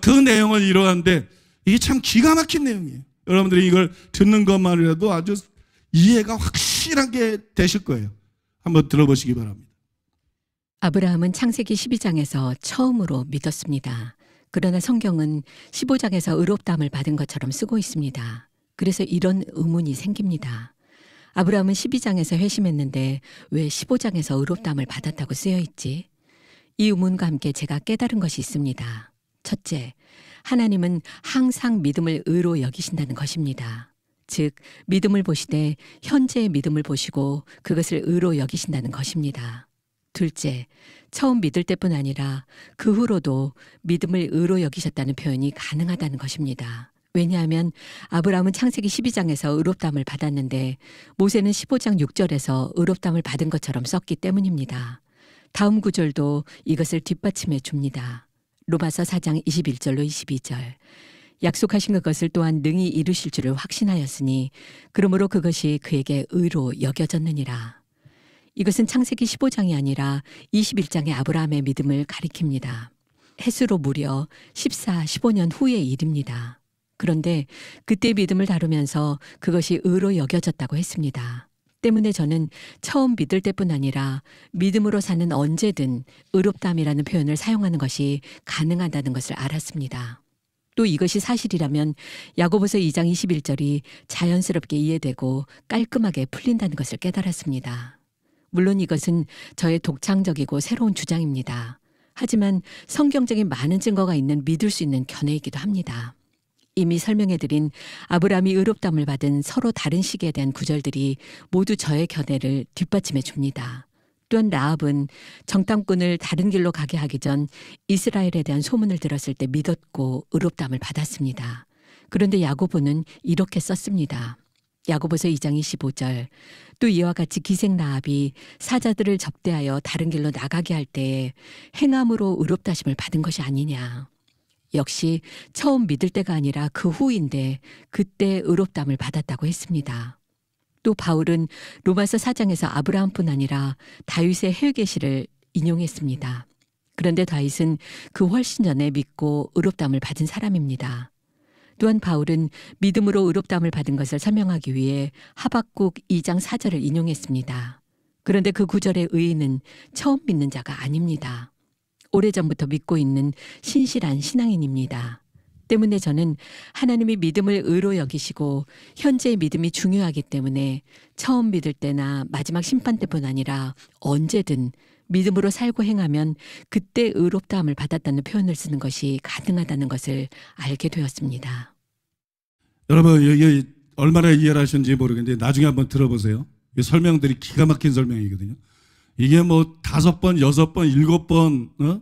그 내용은 이러한데 이게 참 기가 막힌 내용이에요. 여러분들이 이걸 듣는 것만이라도 아주 이해가 확실하게 되실 거예요. 한번 들어보시기 바랍니다. 아브라함은 창세기 12장에서 처음으로 믿었습니다. 그러나 성경은 15장에서 의롭다함을 받은 것처럼 쓰고 있습니다. 그래서 이런 의문이 생깁니다. 아브라함은 12장에서 회심했는데 왜 15장에서 의롭다함을 받았다고 쓰여 있지? 이 의문과 함께 제가 깨달은 것이 있습니다. 첫째, 하나님은 항상 믿음을 의로 여기신다는 것입니다. 즉, 믿음을 보시되 현재의 믿음을 보시고 그것을 의로 여기신다는 것입니다. 둘째, 처음 믿을 때뿐 아니라 그 후로도 믿음을 의로 여기셨다는 표현이 가능하다는 것입니다. 왜냐하면 아브라함은 창세기 12장에서 의롭다함을 받았는데 모세는 15장 6절에서 의롭다함을 받은 것처럼 썼기 때문입니다. 다음 구절도 이것을 뒷받침해 줍니다. 로마서 4장 21절로 22절. 약속하신 그것을 또한 능히 이루실 줄을 확신하였으니 그러므로 그것이 그에게 의로 여겨졌느니라. 이것은 창세기 15장이 아니라 21장의 아브라함의 믿음을 가리킵니다. 햇수로 무려 14, 15년 후의 일입니다. 그런데 그때 믿음을 다루면서 그것이 의로 여겨졌다고 했습니다. 때문에 저는 처음 믿을 때뿐 아니라 믿음으로 사는 언제든 의롭다함이라는 표현을 사용하는 것이 가능하다는 것을 알았습니다. 또 이것이 사실이라면 야고보서 2장 21절이 자연스럽게 이해되고 깔끔하게 풀린다는 것을 깨달았습니다. 물론 이것은 저의 독창적이고 새로운 주장입니다. 하지만 성경적인 많은 증거가 있는 믿을 수 있는 견해이기도 합니다. 이미 설명해드린 아브라함이 의롭다함을 받은 서로 다른 시기에 대한 구절들이 모두 저의 견해를 뒷받침해 줍니다. 또한 라합은 정탐꾼을 다른 길로 가게 하기 전 이스라엘에 대한 소문을 들었을 때 믿었고 의롭다함을 받았습니다. 그런데 야고보는 이렇게 썼습니다. 야고보서 2장 25절. 또 이와 같이 기생 라합이 사자들을 접대하여 다른 길로 나가게 할 때에 행함으로 의롭다심을 받은 것이 아니냐. 역시 처음 믿을 때가 아니라 그 후인데 그때 의롭다함을 받았다고 했습니다. 또 바울은 로마서 4장에서 아브라함뿐 아니라 다윗의 헬게시를 인용했습니다. 그런데 다윗은 그 훨씬 전에 믿고 의롭다함을 받은 사람입니다. 또한 바울은 믿음으로 의롭다함을 받은 것을 설명하기 위해 하박국 2장 4절을 인용했습니다. 그런데 그 구절의 의의는 처음 믿는 자가 아닙니다. 오래전부터 믿고 있는 신실한 신앙인입니다. 때문에 저는 하나님이 믿음을 의로 여기시고 현재의 믿음이 중요하기 때문에 처음 믿을 때나 마지막 심판 때뿐 아니라 언제든 믿음으로 살고 행하면 그때 의롭다함을 받았다는 표현을 쓰는 것이 가능하다는 것을 알게 되었습니다. 여러분 여기 얼마나 이해를 하셨는지 모르겠는데 나중에 한번 들어보세요. 이 설명들이 기가 막힌 설명이거든요. 이게 뭐 5번, 6번, 7번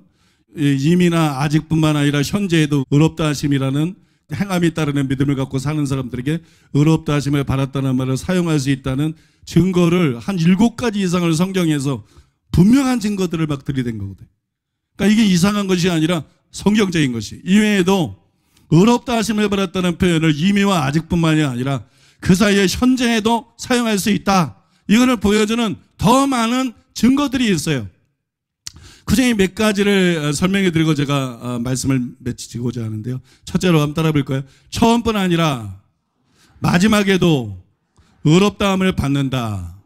이미나 아직뿐만 아니라 현재에도 의롭다 하심이라는 행함이 따르는 믿음을 갖고 사는 사람들에게 의롭다 하심을 받았다는 말을 사용할 수 있다는 증거를 한 7가지 이상을 성경에서 분명한 증거들을 막 들이댄 거거든요. 그러니까 이게 이상한 것이 아니라 성경적인 것이. 이외에도 의롭다 하심을 받았다는 표현을 이미와 아직뿐만이 아니라 그 사이에 현재에도 사용할 수 있다. 이거를 보여주는 더 많은 증거들이 있어요. 그 중에 몇 가지를 설명해 드리고 제가 말씀을 맺히고자 하는데요. 첫째로 한번 따라 볼까요? 처음뿐 아니라 마지막에도 의롭다함을 받는다.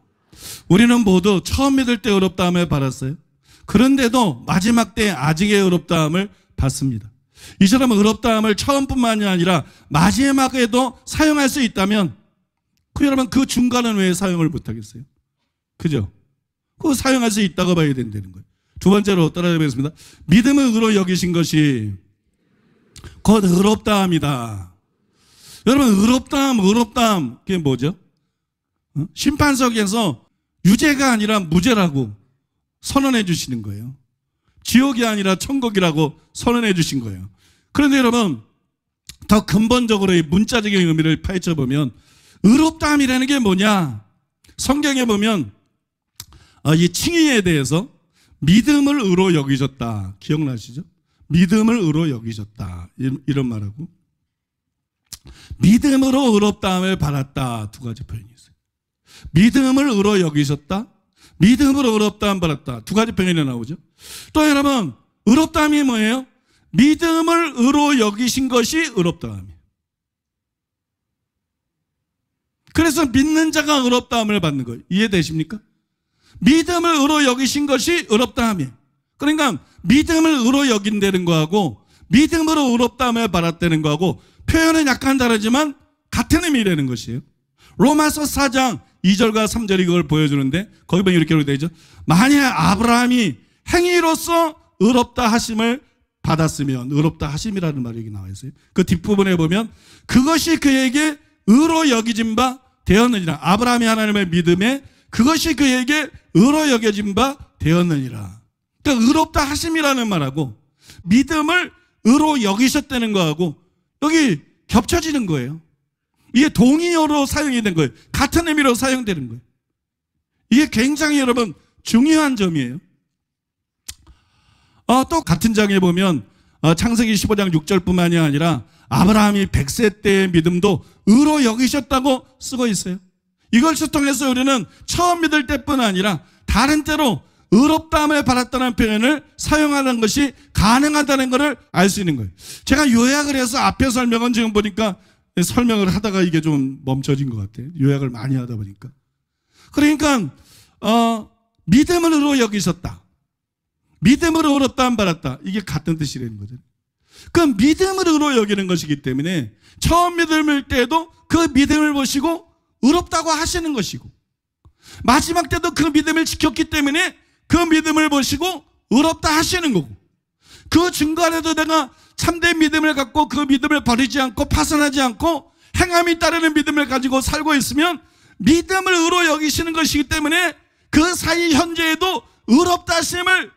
우리는 모두 처음 믿을 때 의롭다함을 받았어요. 그런데도 마지막 때 아직의 의롭다함을 받습니다. 이처럼 의롭다함을 처음뿐만이 아니라 마지막에도 사용할 수 있다면 여러분 그 중간은 왜 사용을 못하겠어요? 그죠? 그거 사용할 수 있다고 봐야 된다는 거예요. 두 번째로 따라해보겠습니다. 믿음을 의로 여기신 것이 곧 의롭다함이다. 여러분 의롭다함 그게 뭐죠? 심판석에서 유죄가 아니라 무죄라고 선언해 주시는 거예요. 지옥이 아니라 천국이라고 선언해 주신 거예요. 그런데 여러분 더 근본적으로 이 문자적인 의미를 파헤쳐 보면 의롭다함이라는 게 뭐냐? 성경에 보면 이 칭의에 대해서 믿음을 의로 여기셨다. 기억나시죠? 믿음을 의로 여기셨다. 이런 말하고 믿음으로 의롭다함을 받았다. 두 가지 표현이 있어요. 믿음을 의로 여기셨다. 믿음으로 의롭다함 받았다. 두 가지 표현이 나오죠. 또 여러분 의롭다함이 뭐예요? 믿음을 의로 여기신 것이 의롭다함이에요. 그래서 믿는 자가 의롭다함을 받는 거예요. 이해되십니까? 믿음을 의로 여기신 것이 의롭다함이에요. 그러니까 믿음을 의로 여긴다는 거하고 믿음으로 의롭다함을 받았다는 거하고 표현은 약간 다르지만 같은 의미라는 것이에요. 로마서 4장 2절과 3절이 그걸 보여주는데 거기 보면 이렇게 되어 있죠. 만약 아브라함이 행위로서 의롭다 하심을 받았으면 의롭다 하심이라는 말이 여기 나와 있어요. 그 뒷부분에 보면 그것이 그에게 의로 여겨진 바 되었느니라. 아브라함이 하나님의 믿음에 그것이 그에게 의로 여겨진 바 되었느니라. 그러니까 의롭다 하심이라는 말하고 믿음을 의로 여기셨다는 거하고 여기 겹쳐지는 거예요. 이게 동의어로 사용이 된 거예요. 같은 의미로 사용되는 거예요. 이게 굉장히 여러분 중요한 점이에요. 또 같은 장에 보면 창세기 15장 6절뿐만이 아니라 아브라함이 100세 때의 믿음도 의로 여기셨다고 쓰고 있어요. 이걸 통해서 우리는 처음 믿을 때뿐 아니라 다른 때로 의롭다함을 받았다는 표현을 사용하는 것이 가능하다는 것을 알 수 있는 거예요. 제가 요약을 해서 앞에 설명은 지금 보니까 설명을 하다가 이게 좀 멈춰진 것 같아요. 요약을 많이 하다 보니까. 그러니까 믿음으로 여기셨다. 믿음으로 의롭다함 받았다. 이게 같은 뜻이라는 거죠. 그 믿음으로 여기는 것이기 때문에 처음 믿음일 때도 그 믿음을 보시고 의롭다고 하시는 것이고, 마지막 때도 그 믿음을 지켰기 때문에 그 믿음을 보시고 의롭다 하시는 거고, 그 중간에도 내가 참된 믿음을 갖고 그 믿음을 버리지 않고 파산하지 않고 행함이 따르는 믿음을 가지고 살고 있으면 믿음을 의로 여기시는 것이기 때문에 그 사이 현재에도 의롭다 하심을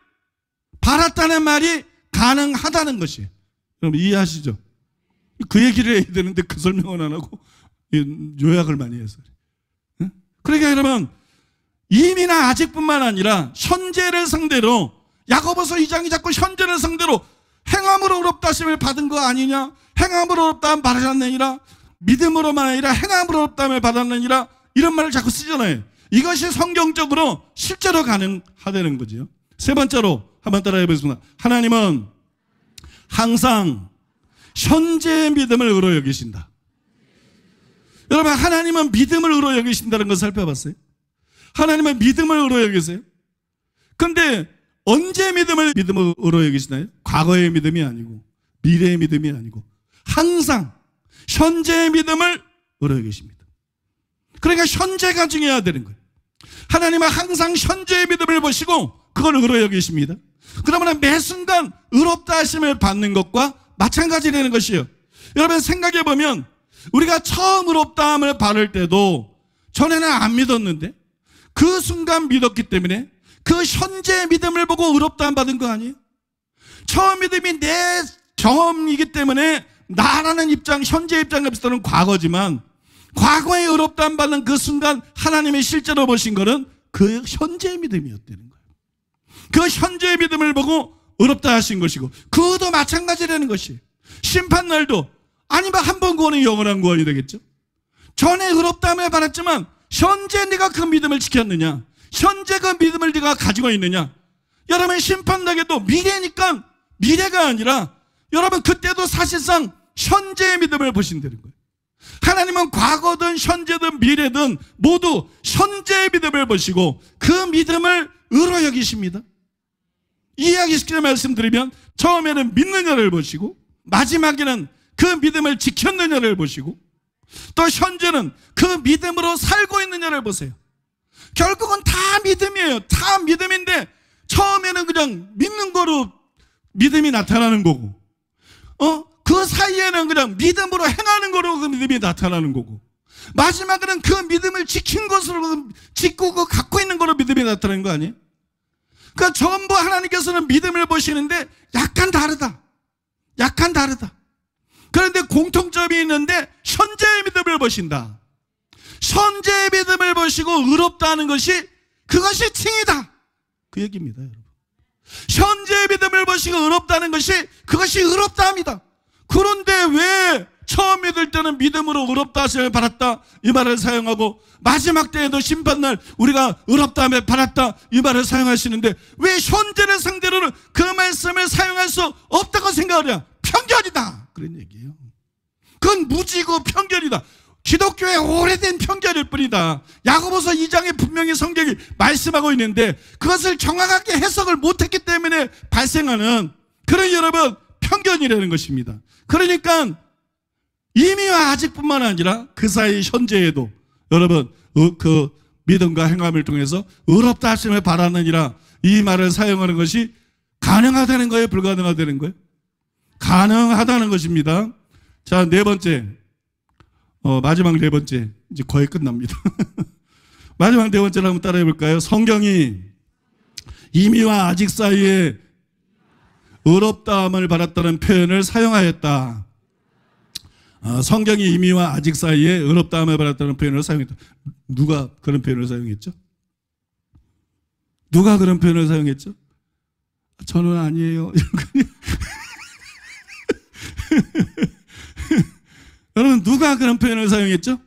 받았다는 말이 가능하다는 것이에요. 여러분 이해하시죠? 그 얘기를 해야 되는데 그 설명은 안 하고 요약을 많이 해서. 그러니까 여러분, 이미나 아직뿐만 아니라 현재를 상대로, 야고보서 2장이 자꾸 현재를 상대로 행함으로 의롭다 하심을 받은 거 아니냐, 행함으로 의롭다함을 받았느니라, 믿음으로만 아니라 행함으로 의롭다함을 받았느니라, 이런 말을 자꾸 쓰잖아요. 이것이 성경적으로 실제로 가능하다는 거죠. 세 번째로 한번 따라해 보겠습니다. 하나님은 항상 현재의 믿음을 의로 여기신다. 여러분, 하나님은 믿음을 의로 여기신다는 걸 살펴봤어요? 하나님은 믿음을 의로 여기세요? 그런데 언제 믿음을 의로 여기시나요? 과거의 믿음이 아니고 미래의 믿음이 아니고 항상 현재의 믿음을 의로 여기십니다. 그러니까 현재가 중요해야 되는 거예요. 하나님은 항상 현재의 믿음을 보시고 그걸 의로 여기십니다. 그러면 매 순간 의롭다 하심을 받는 것과 마찬가지라는 것이에요. 여러분 생각해 보면 우리가 처음 의롭다함을 받을 때도 전에는 안 믿었는데 그 순간 믿었기 때문에 그 현재의 믿음을 보고 의롭다함 받은 거 아니에요? 처음 믿음이 내 경험이기 때문에 나라는 입장, 현재 입장에서는 과거지만 과거에 의롭다함 받는 그 순간 하나님이 실제로 보신 거는 그 현재의 믿음이었다는 거예요. 그 현재의 믿음을 보고 의롭다 하신 것이고, 그것도 마찬가지라는 것이에요. 심판날도 아니면 한 번 구원이 영원한 구원이 되겠죠. 전에 의롭다함을 받았지만 현재 네가 그 믿음을 지켰느냐, 현재 그 믿음을 네가 가지고 있느냐. 여러분 심판날에도 미래니까 미래가 아니라 여러분 그때도 사실상 현재의 믿음을 보신다는 거예요. 하나님은 과거든 현재든 미래든 모두 현재의 믿음을 보시고 그 믿음을 의로 여기십니다. 이해하기 말씀드리면 처음에는 믿느냐를 보시고 마지막에는 그 믿음을 지켰느냐를 보시고 또 현재는 그 믿음으로 살고 있느냐를 보세요. 결국은 다 믿음이에요. 다 믿음인데 처음에는 그냥 믿는 거로 믿음이 나타나는 거고 그 사이에는 그냥 믿음으로 행하는 거로 그 믿음이 나타나는 거고 마지막에는 그 믿음을 지킨 것으로 짓고 그 갖고 있는 거로 믿음이 나타나는 거 아니에요? 그러니까 전부 하나님께서는 믿음을 보시는데 약간 다르다. 약간 다르다. 그런데 공통점이 있는데 현재의 믿음을 보신다. 현재의 믿음을 보시고 의롭다는 것이 그것이 칭이다. 그 얘기입니다, 여러분. 현재의 믿음을 보시고 의롭다는 것이 그것이 의롭다함이다. 그런데 왜 처음 믿을 때는 믿음으로 의롭다 하심을 받았다 이 말을 사용하고 마지막 때에도 심판날 우리가 의롭다 하심을 받았다 이 말을 사용하시는데 왜 현재를 상대로는 그 말씀을 사용할 수 없다고 생각하냐? 편견이다. 그런 얘기예요. 그건 무지고 편견이다. 기독교의 오래된 편견일 뿐이다. 야고보서 2장에 분명히 성경이 말씀하고 있는데 그것을 정확하게 해석을 못했기 때문에 발생하는 그런 여러분 편견이라는 것입니다. 그러니까 이미와 아직뿐만 아니라 그 사이 현재에도 여러분 그 믿음과 행함을 통해서 의롭다 하심을 바라느니라 이 말을 사용하는 것이 가능하다는 거예요? 불가능하다는 거예요? 가능하다는 것입니다. 자, 네 번째, 마지막 네 번째, 이제 거의 끝납니다. 마지막 네 번째를 한번 따라해 볼까요? 성경이 이미와 아직 사이에 의롭다함을 받았다는 표현을 사용하였다. 성경이 이미와 아직 사이에 의롭다함을 받았다는 표현을 사용했다. 누가 그런 표현을 사용했죠? 누가 그런 표현을 사용했죠? 저는 아니에요. 여러분 누가 그런 표현을 사용했죠?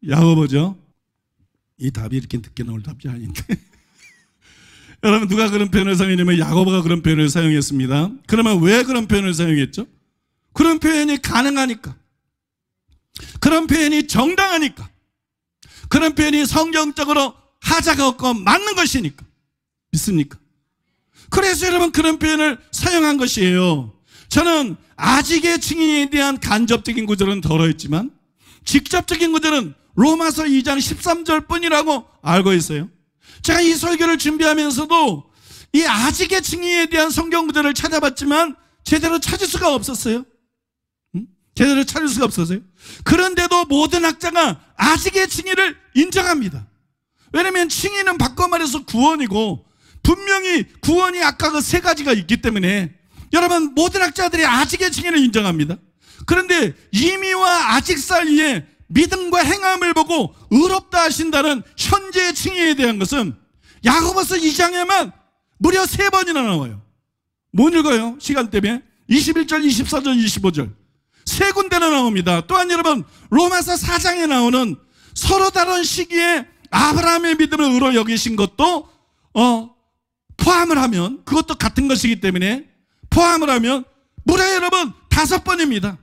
야고보죠. 이 답이 이렇게 늦게 나올 답이 아닌데 여러분 누가 그런 표현을 사용했냐면 야고보가 그런 표현을 사용했습니다. 그러면 왜 그런 표현을 사용했죠? 그런 표현이 가능하니까, 그런 표현이 정당하니까, 그런 표현이 성경적으로 하자가 없고 맞는 것이니까. 믿습니까? 그래서 여러분 그런 표현을 사용한 것이에요. 저는 아직의 증인에 대한 간접적인 구절은 덜어있지만 직접적인 구절은 로마서 2장 13절 뿐이라고 알고 있어요. 제가 이 설교를 준비하면서도 이 아직의 증인에 대한 성경 구절을 찾아봤지만 제대로 찾을 수가 없었어요. 제대로 찾을 수가 없었어요. 그런데도 모든 학자가 아직의 증인을 인정합니다. 왜냐하면 증인은 바꿔 말해서 구원이고, 분명히 구원이 아까 그 세 가지가 있기 때문에 여러분 모든 학자들이 아직의 증인을 인정합니다. 그런데 이미와 아직 사이에 믿음과 행함을 보고 의롭다 하신다는 현재의 증인에 대한 것은 야고보서 2장에만 무려 3번이나 나와요. 못 읽어요, 시간 때문에. 21절, 24절, 25절 3군데나 나옵니다. 또한 여러분 로마서 4장에 나오는 서로 다른 시기에 아브라함의 믿음을 의로 여기신 것도 포함을 하면, 그것도 같은 것이기 때문에 포함을 하면 무려 여러분 5번입니다.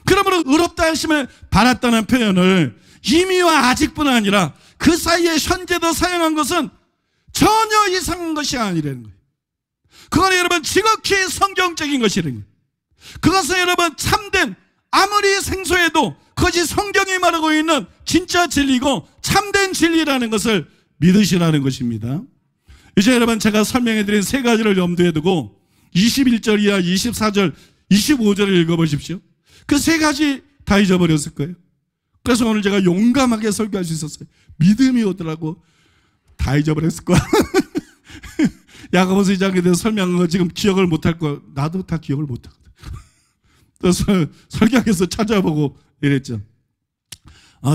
그러므로 의롭다 하심을 받았다는 표현을 이미와 아직뿐 아니라 그 사이에 현재도 사용한 것은 전혀 이상한 것이 아니라는 거예요. 그건 여러분 지극히 성경적인 것이라는 거예요. 그것은 여러분 참된, 아무리 생소해도 그것이 성경이 말하고 있는 진짜 진리고 참된 진리라는 것을 믿으시라는 것입니다. 이제 여러분 제가 설명해드린 3가지를 염두에 두고 21절 이하 24절 25절을 읽어보십시오. 그 3가지 다 잊어버렸을 거예요. 그래서 오늘 제가 용감하게 설교할 수 있었어요. 믿음이 오더라고. 다 잊어버렸을 거야. 야고보서 2장에 대해서 설명한 거 지금 기억을 못할 거야. 나도 다 기억을 못하거든. 그래서 설교학에서 찾아보고 이랬죠.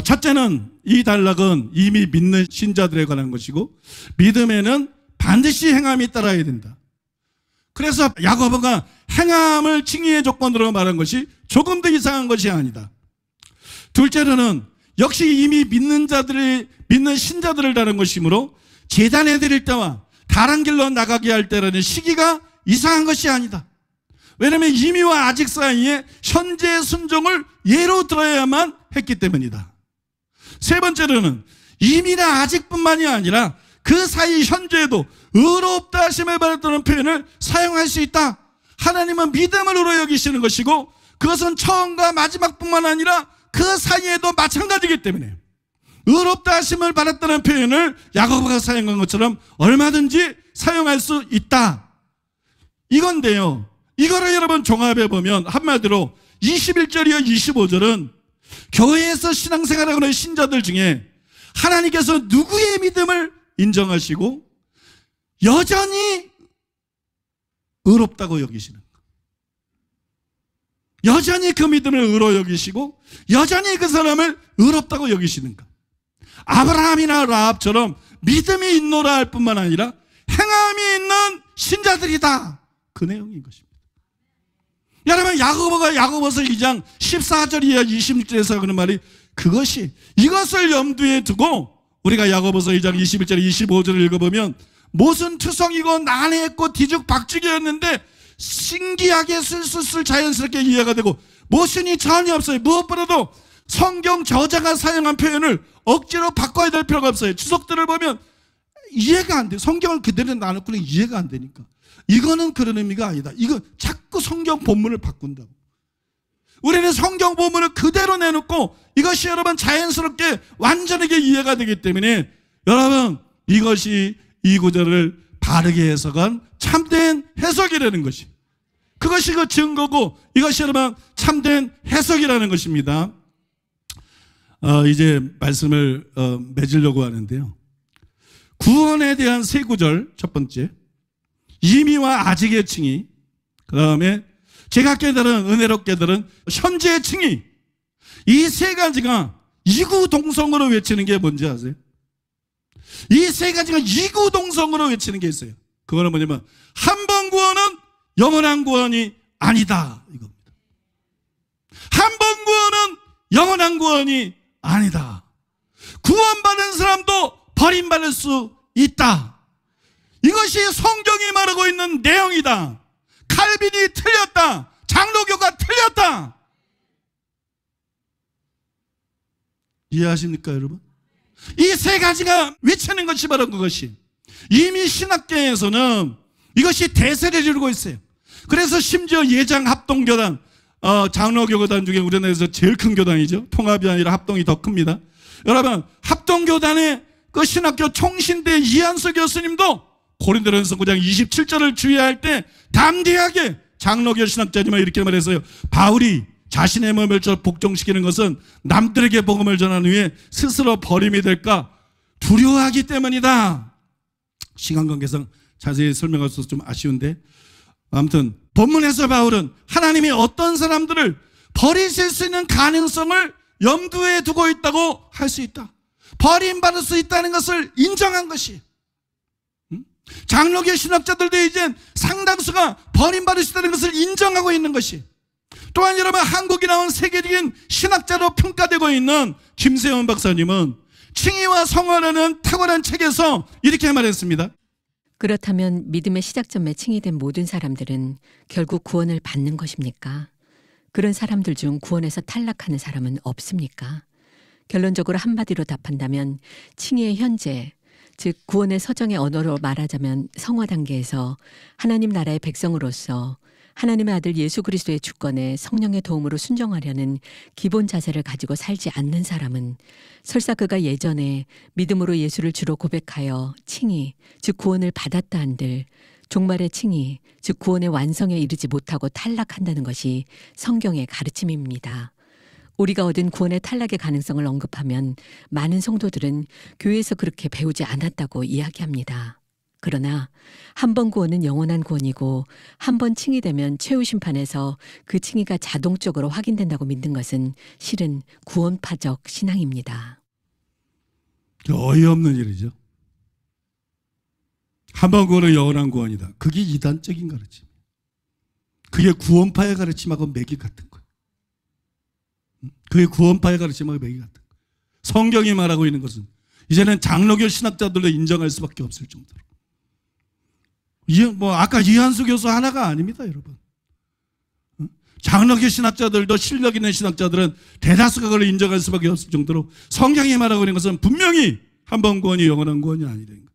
첫째는 이 단락은 이미 믿는 신자들에 관한 것이고, 믿음에는 반드시 행함이 따라야 된다. 그래서 야고보가 행함을 칭의의 조건으로 말한 것이 조금 더 이상한 것이 아니다. 둘째로는 역시 이미 믿는 신자들을 다른 것이므로 제단에 드릴 때와 다른 길로 나가게 할 때라는 시기가 이상한 것이 아니다. 왜냐하면 이미와 아직 사이에 현재의 순종을 예로 들어야만 했기 때문이다. 세 번째로는 이미나 아직뿐만이 아니라 그 사이 현재에도 의롭다 하심을 받았다는 표현을 사용할 수 있다. 하나님은 믿음을 의로 여기시는 것이고 그것은 처음과 마지막뿐만 아니라 그 사이에도 마찬가지이기 때문에 의롭다 하심을 받았다는 표현을 야고보가 사용한 것처럼 얼마든지 사용할 수 있다. 이건데요, 이거를 여러분 종합해 보면 한마디로 21절이와 25절은 교회에서 신앙생활을 하는 신자들 중에 하나님께서 누구의 믿음을 인정하시고 여전히 의롭다고 여기시는, 여전히 그 믿음을 의로 여기시고 여전히 그 사람을 의롭다고 여기시는가. 아브라함이나 라합처럼 믿음이 있노라 할 뿐만 아니라 행함이 있는 신자들이다. 그 내용인 것입니다. 여러분 야고보가 야고보서 2장 14절 이하 26절에서 그런 말이 그것이, 이것을 염두에 두고 우리가 야고보서 2장 21절 25절을 읽어보면 못은 투성이고 난해했고 뒤죽박죽이었는데 신기하게 술술술 자연스럽게 이해가 되고 모순이 전혀 없어요. 무엇보다도 성경 저자가 사용한 표현을 억지로 바꿔야 될 필요가 없어요. 주석들을 보면 이해가 안 돼요. 성경을 그대로 나눴고는 이해가 안 되니까. 이거는 그런 의미가 아니다. 이거 자꾸 성경 본문을 바꾼다고. 우리는 성경 본문을 그대로 내놓고 이것이 여러분 자연스럽게 완전하게 이해가 되기 때문에 여러분 이것이 이 구절을 바르게 해석한 참된 해석이라는 것이, 그것이 그 증거고 이것이 여러분 참된 해석이라는 것입니다. 이제 말씀을 맺으려고 하는데요. 구원에 대한 세 구절, 첫 번째 이미와 아직의 칭의, 그 다음에 제가 깨달은 은혜로 깨달은 현재의 칭의, 이 세 가지가 이구동성으로 외치는 게 뭔지 아세요? 이 세 가지가 이구동성으로 외치는 게 있어요. 그거는 뭐냐면 한 번 구원은 영원한 구원이 아니다, 이겁니다. 한 번 구원은 영원한 구원이 아니다. 구원받은 사람도 버림받을 수 있다. 이것이 성경이 말하고 있는 내용이다. 칼빈이 틀렸다. 장로교가 틀렸다. 이해하십니까, 여러분? 이 세 가지가 외치는 것이 바로 그것이. 이미 신학계에서는 이것이 대세를 이루고 있어요. 그래서 심지어 예장 합동교단, 장로교 교단 중에 우리나라에서 제일 큰 교단이죠. 통합이 아니라 합동이 더 큽니다. 여러분, 합동교단의 그 신학교 총신대 이한수 교수님도 고린도전서 9장 27절을 주의할 때 담대하게 장로교 신학자지만 이렇게 말했어요. 바울이 자신의 몸을 복종시키는 것은 남들에게 복음을 전한 후에 스스로 버림이 될까 두려워하기 때문이다. 시간 관계상 자세히 설명할 수 없어서 좀 아쉬운데, 아무튼 본문에서 바울은 하나님이 어떤 사람들을 버리실 수 있는 가능성을 염두에 두고 있다고 할 수 있다. 버림받을 수 있다는 것을 인정한 것이. 장로교 신학자들도 이제 상당수가 버림받을 수 있다는 것을 인정하고 있는 것이. 또한 여러분, 한국에 나온 세계적인 신학자로 평가되고 있는 김세원 박사님은 칭의와 성화라는 탁월한 책에서 이렇게 말했습니다. 그렇다면 믿음의 시작점에 칭의된 모든 사람들은 결국 구원을 받는 것입니까? 그런 사람들 중 구원에서 탈락하는 사람은 없습니까? 결론적으로 한마디로 답한다면 칭의의 현재, 즉 구원의 서정의 언어로 말하자면 성화 단계에서 하나님 나라의 백성으로서 하나님의 아들 예수 그리스도의 주권에 성령의 도움으로 순종하려는 기본 자세를 가지고 살지 않는 사람은 설사 그가 예전에 믿음으로 예수를 주로 고백하여 칭의, 즉 구원을 받았다 한들 종말의 칭의, 즉 구원의 완성에 이르지 못하고 탈락한다는 것이 성경의 가르침입니다. 우리가 얻은 구원의 탈락의 가능성을 언급하면 많은 성도들은 교회에서 그렇게 배우지 않았다고 이야기합니다. 그러나 한 번 구원은 영원한 구원이고 한 번 칭의되면 최후 심판에서 그 칭의가 자동적으로 확인된다고 믿는 것은 실은 구원파적 신앙입니다. 어이없는 일이죠. 한 번 구원은 영원한 구원이다. 그게 이단적인 가르침. 그게 구원파의 가르침하고 맥이 같은 거예요. 그게 구원파의 가르침하고 맥이 같은 거예요. 성경이 말하고 있는 것은 이제는 장로교 신학자들도 인정할 수밖에 없을 정도로. 아까 이한수 교수 하나가 아닙니다, 여러분. 장로교 신학자들도 실력 있는 신학자들은 대다수가 그걸 인정할 수밖에 없을 정도로 성경이 말하고 있는 것은 분명히 한 번 구원이 영원한 구원이 아니라는 거예요.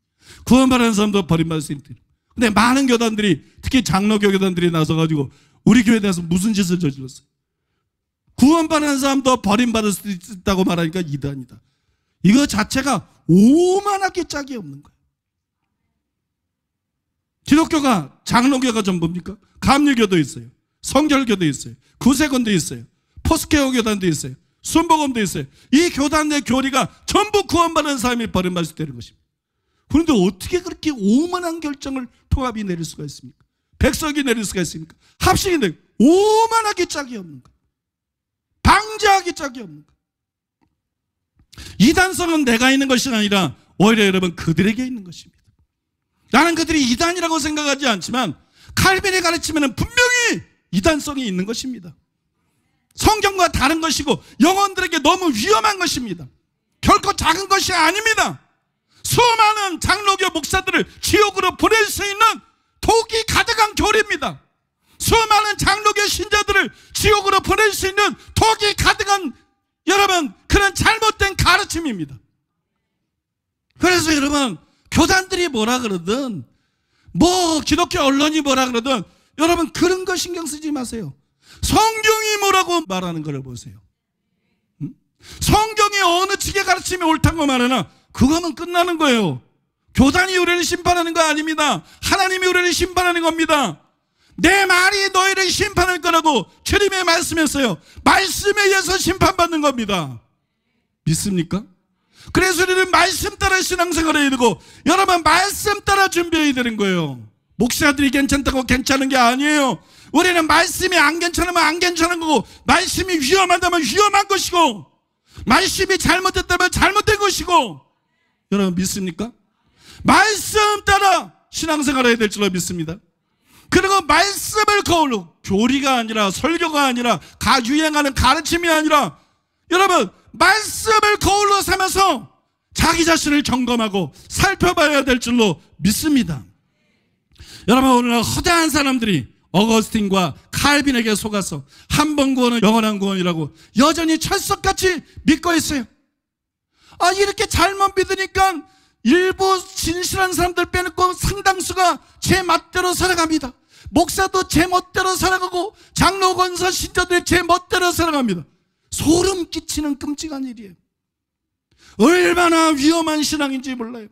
구원받은 사람도 버림받을 수 있다. 근데 많은 교단들이, 특히 장로교 교단들이 나서가지고 우리 교회에 대해서 무슨 짓을 저질렀어요? 구원받은 사람도 버림받을 수 있다고 말하니까 이단이다. 이거 자체가 오만하게 짝이 없는 거예요. 기독교가, 장로교가 전부입니까? 감리교도 있어요. 성결교도 있어요. 구세군도 있어요. 포스케어 교단도 있어요. 순복음도 있어요. 이 교단 내 교리가 전부 구원받은 사람이 버림받을 수 있다는 것입니다. 그런데 어떻게 그렇게 오만한 결정을 통합이 내릴 수가 있습니까? 백석이 내릴 수가 있습니까? 합식이 내릴, 오만하게 짝이 없는 거예요. 방지하게 짝이 없는 거예요. 이단성은 내가 있는 것이 아니라 오히려 여러분 그들에게 있는 것입니다. 나는 그들이 이단이라고 생각하지 않지만 칼빈의 가르침에는 분명히 이단성이 있는 것입니다. 성경과 다른 것이고 영혼들에게 너무 위험한 것입니다. 결코 작은 것이 아닙니다. 수많은 장로교 목사들을 지옥으로 보낼 수 있는 독이 가득한 교리입니다. 수많은 장로교 신자들을 지옥으로 보낼 수 있는 독이 가득한 여러분 그런 잘못된 가르침입니다. 그래서 여러분 교단들이 뭐라 그러든 기독교 언론이 뭐라 그러든 여러분 그런 거 신경 쓰지 마세요. 성경이 뭐라고 말하는 걸 보세요. 성경이 어느 측의 가르침이 옳다고 말하나 그거면 끝나는 거예요. 교단이 우리를 심판하는 거 아닙니다. 하나님이 우리를 심판하는 겁니다. 내 말이 너희를 심판할 거라고 주님의 말씀했어요. 말씀에 의해서 심판받는 겁니다. 믿습니까? 그래서 우리는 말씀 따라 신앙생활을 해야 되고 여러분 말씀 따라 준비해야 되는 거예요. 목사들이 괜찮다고 괜찮은 게 아니에요. 우리는 말씀이 안 괜찮으면 안 괜찮은 거고 말씀이 위험하다면 위험한 것이고 말씀이 잘못됐다면 잘못된 것이고 여러분 믿습니까? 말씀 따라 신앙생활을 해야 될 줄로 믿습니다. 그리고 말씀을 거울로 교리가 아니라 설교가 아니라 유행하는 가르침이 아니라 여러분 말씀을 거울로 삼아서 자기 자신을 점검하고 살펴봐야 될 줄로 믿습니다. 여러분, 오늘날 허다한 사람들이 어거스틴과 칼빈에게 속아서 한 번 구원은 영원한 구원이라고 여전히 철석같이 믿고 있어요. 이렇게 잘못 믿으니까 일부 진실한 사람들 빼놓고 상당수가 제 멋대로 살아갑니다. 목사도 제 멋대로 살아가고 장로, 권사, 신자들이 제 멋대로 살아갑니다. 소름 끼치는 끔찍한 일이에요. 얼마나 위험한 신앙인지 몰라요.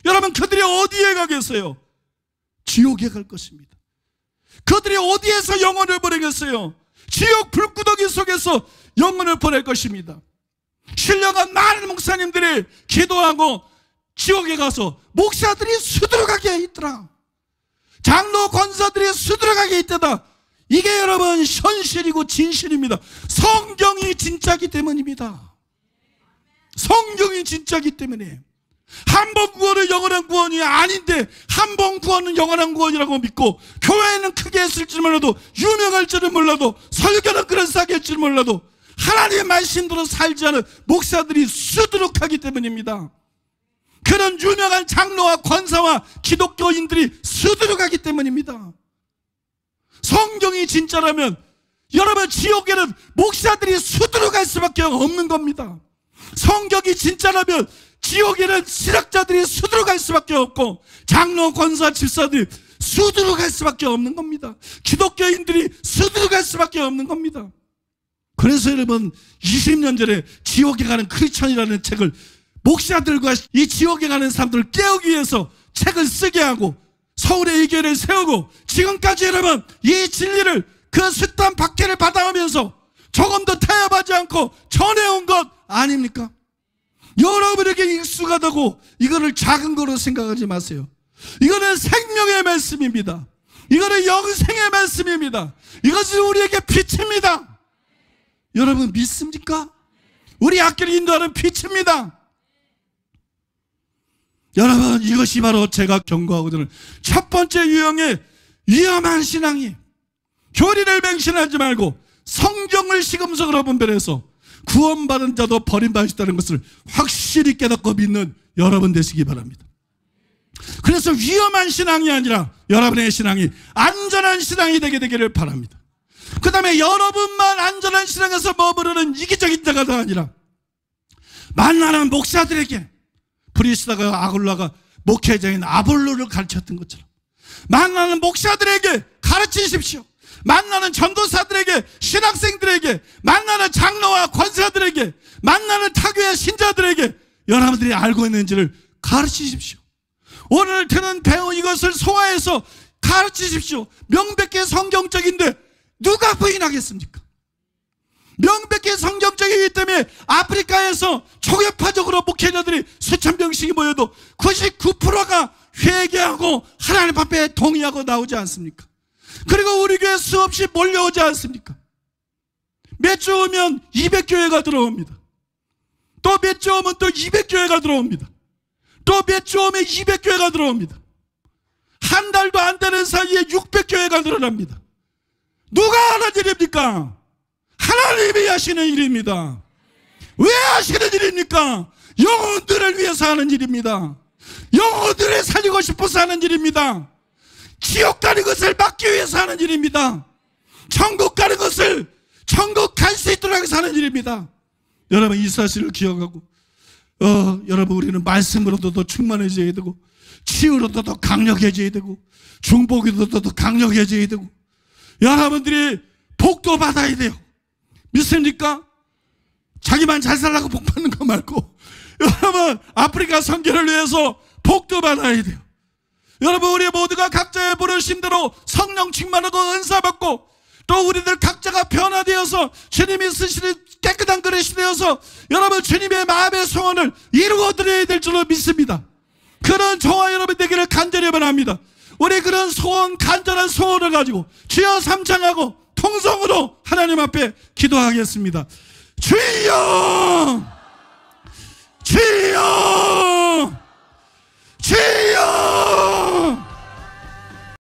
여러분, 그들이 어디에 가겠어요? 지옥에 갈 것입니다. 그들이 어디에서 영혼을 보내겠어요? 지옥 불구덩이 속에서 영혼을 보낼 것입니다. 신령한 많은 목사님들이 기도하고 지옥에 가서 목사들이 수두룩하게 있더라. 장로, 권사들이 수두룩하게 있다다. 이게 여러분 현실이고 진실입니다. 성경이 진짜기 때문입니다. 성경이 진짜기 때문에. 한 번 구원은 영원한 구원이 아닌데 한 번 구원은 영원한 구원이라고 믿고, 교회는 크게 했을지 몰라도, 유명할 줄은 몰라도, 설교는 그럴싸하게 할지 몰라도 하나님의 말씀대로 살지 않은 목사들이 수두룩하기 때문입니다. 그런 유명한 장로와 권사와 기독교인들이 수두룩하기 때문입니다. 성경이 진짜라면 여러분, 지옥에는 목사들이 수두룩할 수밖에 없는 겁니다. 성경이 진짜라면 지옥에는 신학자들이 수두룩할 수밖에 없고, 장로, 권사, 집사들이 수두룩할 수밖에 없는 겁니다. 기독교인들이 수두룩할 수밖에 없는 겁니다. 그래서 여러분, 20년 전에 지옥에 가는 크리스천이라는 책을 목사들과 이 지옥에 가는 사람들을 깨우기 위해서 책을 쓰게 하고 서울에 이 교회를 세우고, 지금까지 여러분 이 진리를 그 숱한 박해를 받아오면서 조금도 타협하지 않고 전해온 것 아닙니까? 여러분에게 익숙하다고 이거를 작은 거로 생각하지 마세요. 이거는 생명의 말씀입니다. 이거는 영생의 말씀입니다. 이것은 우리에게 빛입니다. 여러분 믿습니까? 우리 학교를 인도하는 빛입니다. 여러분, 이것이 바로 제가 경고하거든요. 첫 번째 유형의 위험한 신앙이, 교리를 맹신하지 말고 성경을 시금석으로 분별해서 구원받은 자도 버림받으셨다는 것을 확실히 깨닫고 믿는 여러분 되시기 바랍니다. 그래서 위험한 신앙이 아니라 여러분의 신앙이 안전한 신앙이 되기를 바랍니다. 그 다음에 여러분만 안전한 신앙에서 머무르는 이기적인 자가 아니라 만나는 목사들에게, 브리스다가 아굴라가 목회자인 아볼로를 가르쳤던 것처럼 만나는 목사들에게 가르치십시오. 만나는 전도사들에게, 신학생들에게, 만나는 장로와 권사들에게, 만나는 타교의 신자들에게 여러분들이 알고 있는지를 가르치십시오. 오늘 들은 배운 이것을 소화해서 가르치십시오. 명백히 성경적인데 누가 부인하겠습니까? 명백히 성경적이기 때문에 아프리카에서 초계파적으로 목회자들이 수천 명씩이 모여도 99%가 회개하고 하나님 앞에 동의하고 나오지 않습니까? 그리고 우리 교회 수없이 몰려오지 않습니까? 몇 주 오면 200교회가 들어옵니다. 또 몇 주 오면 또 200교회가 들어옵니다. 또 몇 주 오면 200교회가 들어옵니다. 한 달도 안 되는 사이에 600교회가 늘어납니다. 누가 하는 일입니까? 하나님이 하시는 일입니다. 왜 하시는 일입니까? 영혼들을 위해서 하는 일입니다. 영혼들을 살리고 싶어서 하는 일입니다. 지옥 가는 것을 막기 위해서 하는 일입니다. 천국 가는 것을 천국 갈 수 있도록 해서 하는 일입니다. 여러분, 이 사실을 기억하고 여러분, 우리는 말씀으로도 더 충만해져야 되고, 치유로도 더 강력해져야 되고, 중보기도도 더 강력해져야 되고, 여러분들이 복도 받아야 돼요. 믿습니까? 자기만 잘 살라고 복 받는 거 말고 여러분, 아프리카 선교를 위해서 복도 받아야 돼요. 여러분, 우리 모두가 각자의 부르심대로 성령 충만하고 은사 받고, 또 우리들 각자가 변화되어서 주님이 쓰시는 깨끗한 그릇이 되어서 여러분 주님의 마음의 소원을 이루어드려야 될 줄로 믿습니다. 그런 저와 여러분 되기를 간절히 바랍니다. 우리 그런 소원, 간절한 소원을 가지고 주여 삼창하고 통성으로 하나님 앞에 기도하겠습니다. 주여! 주여!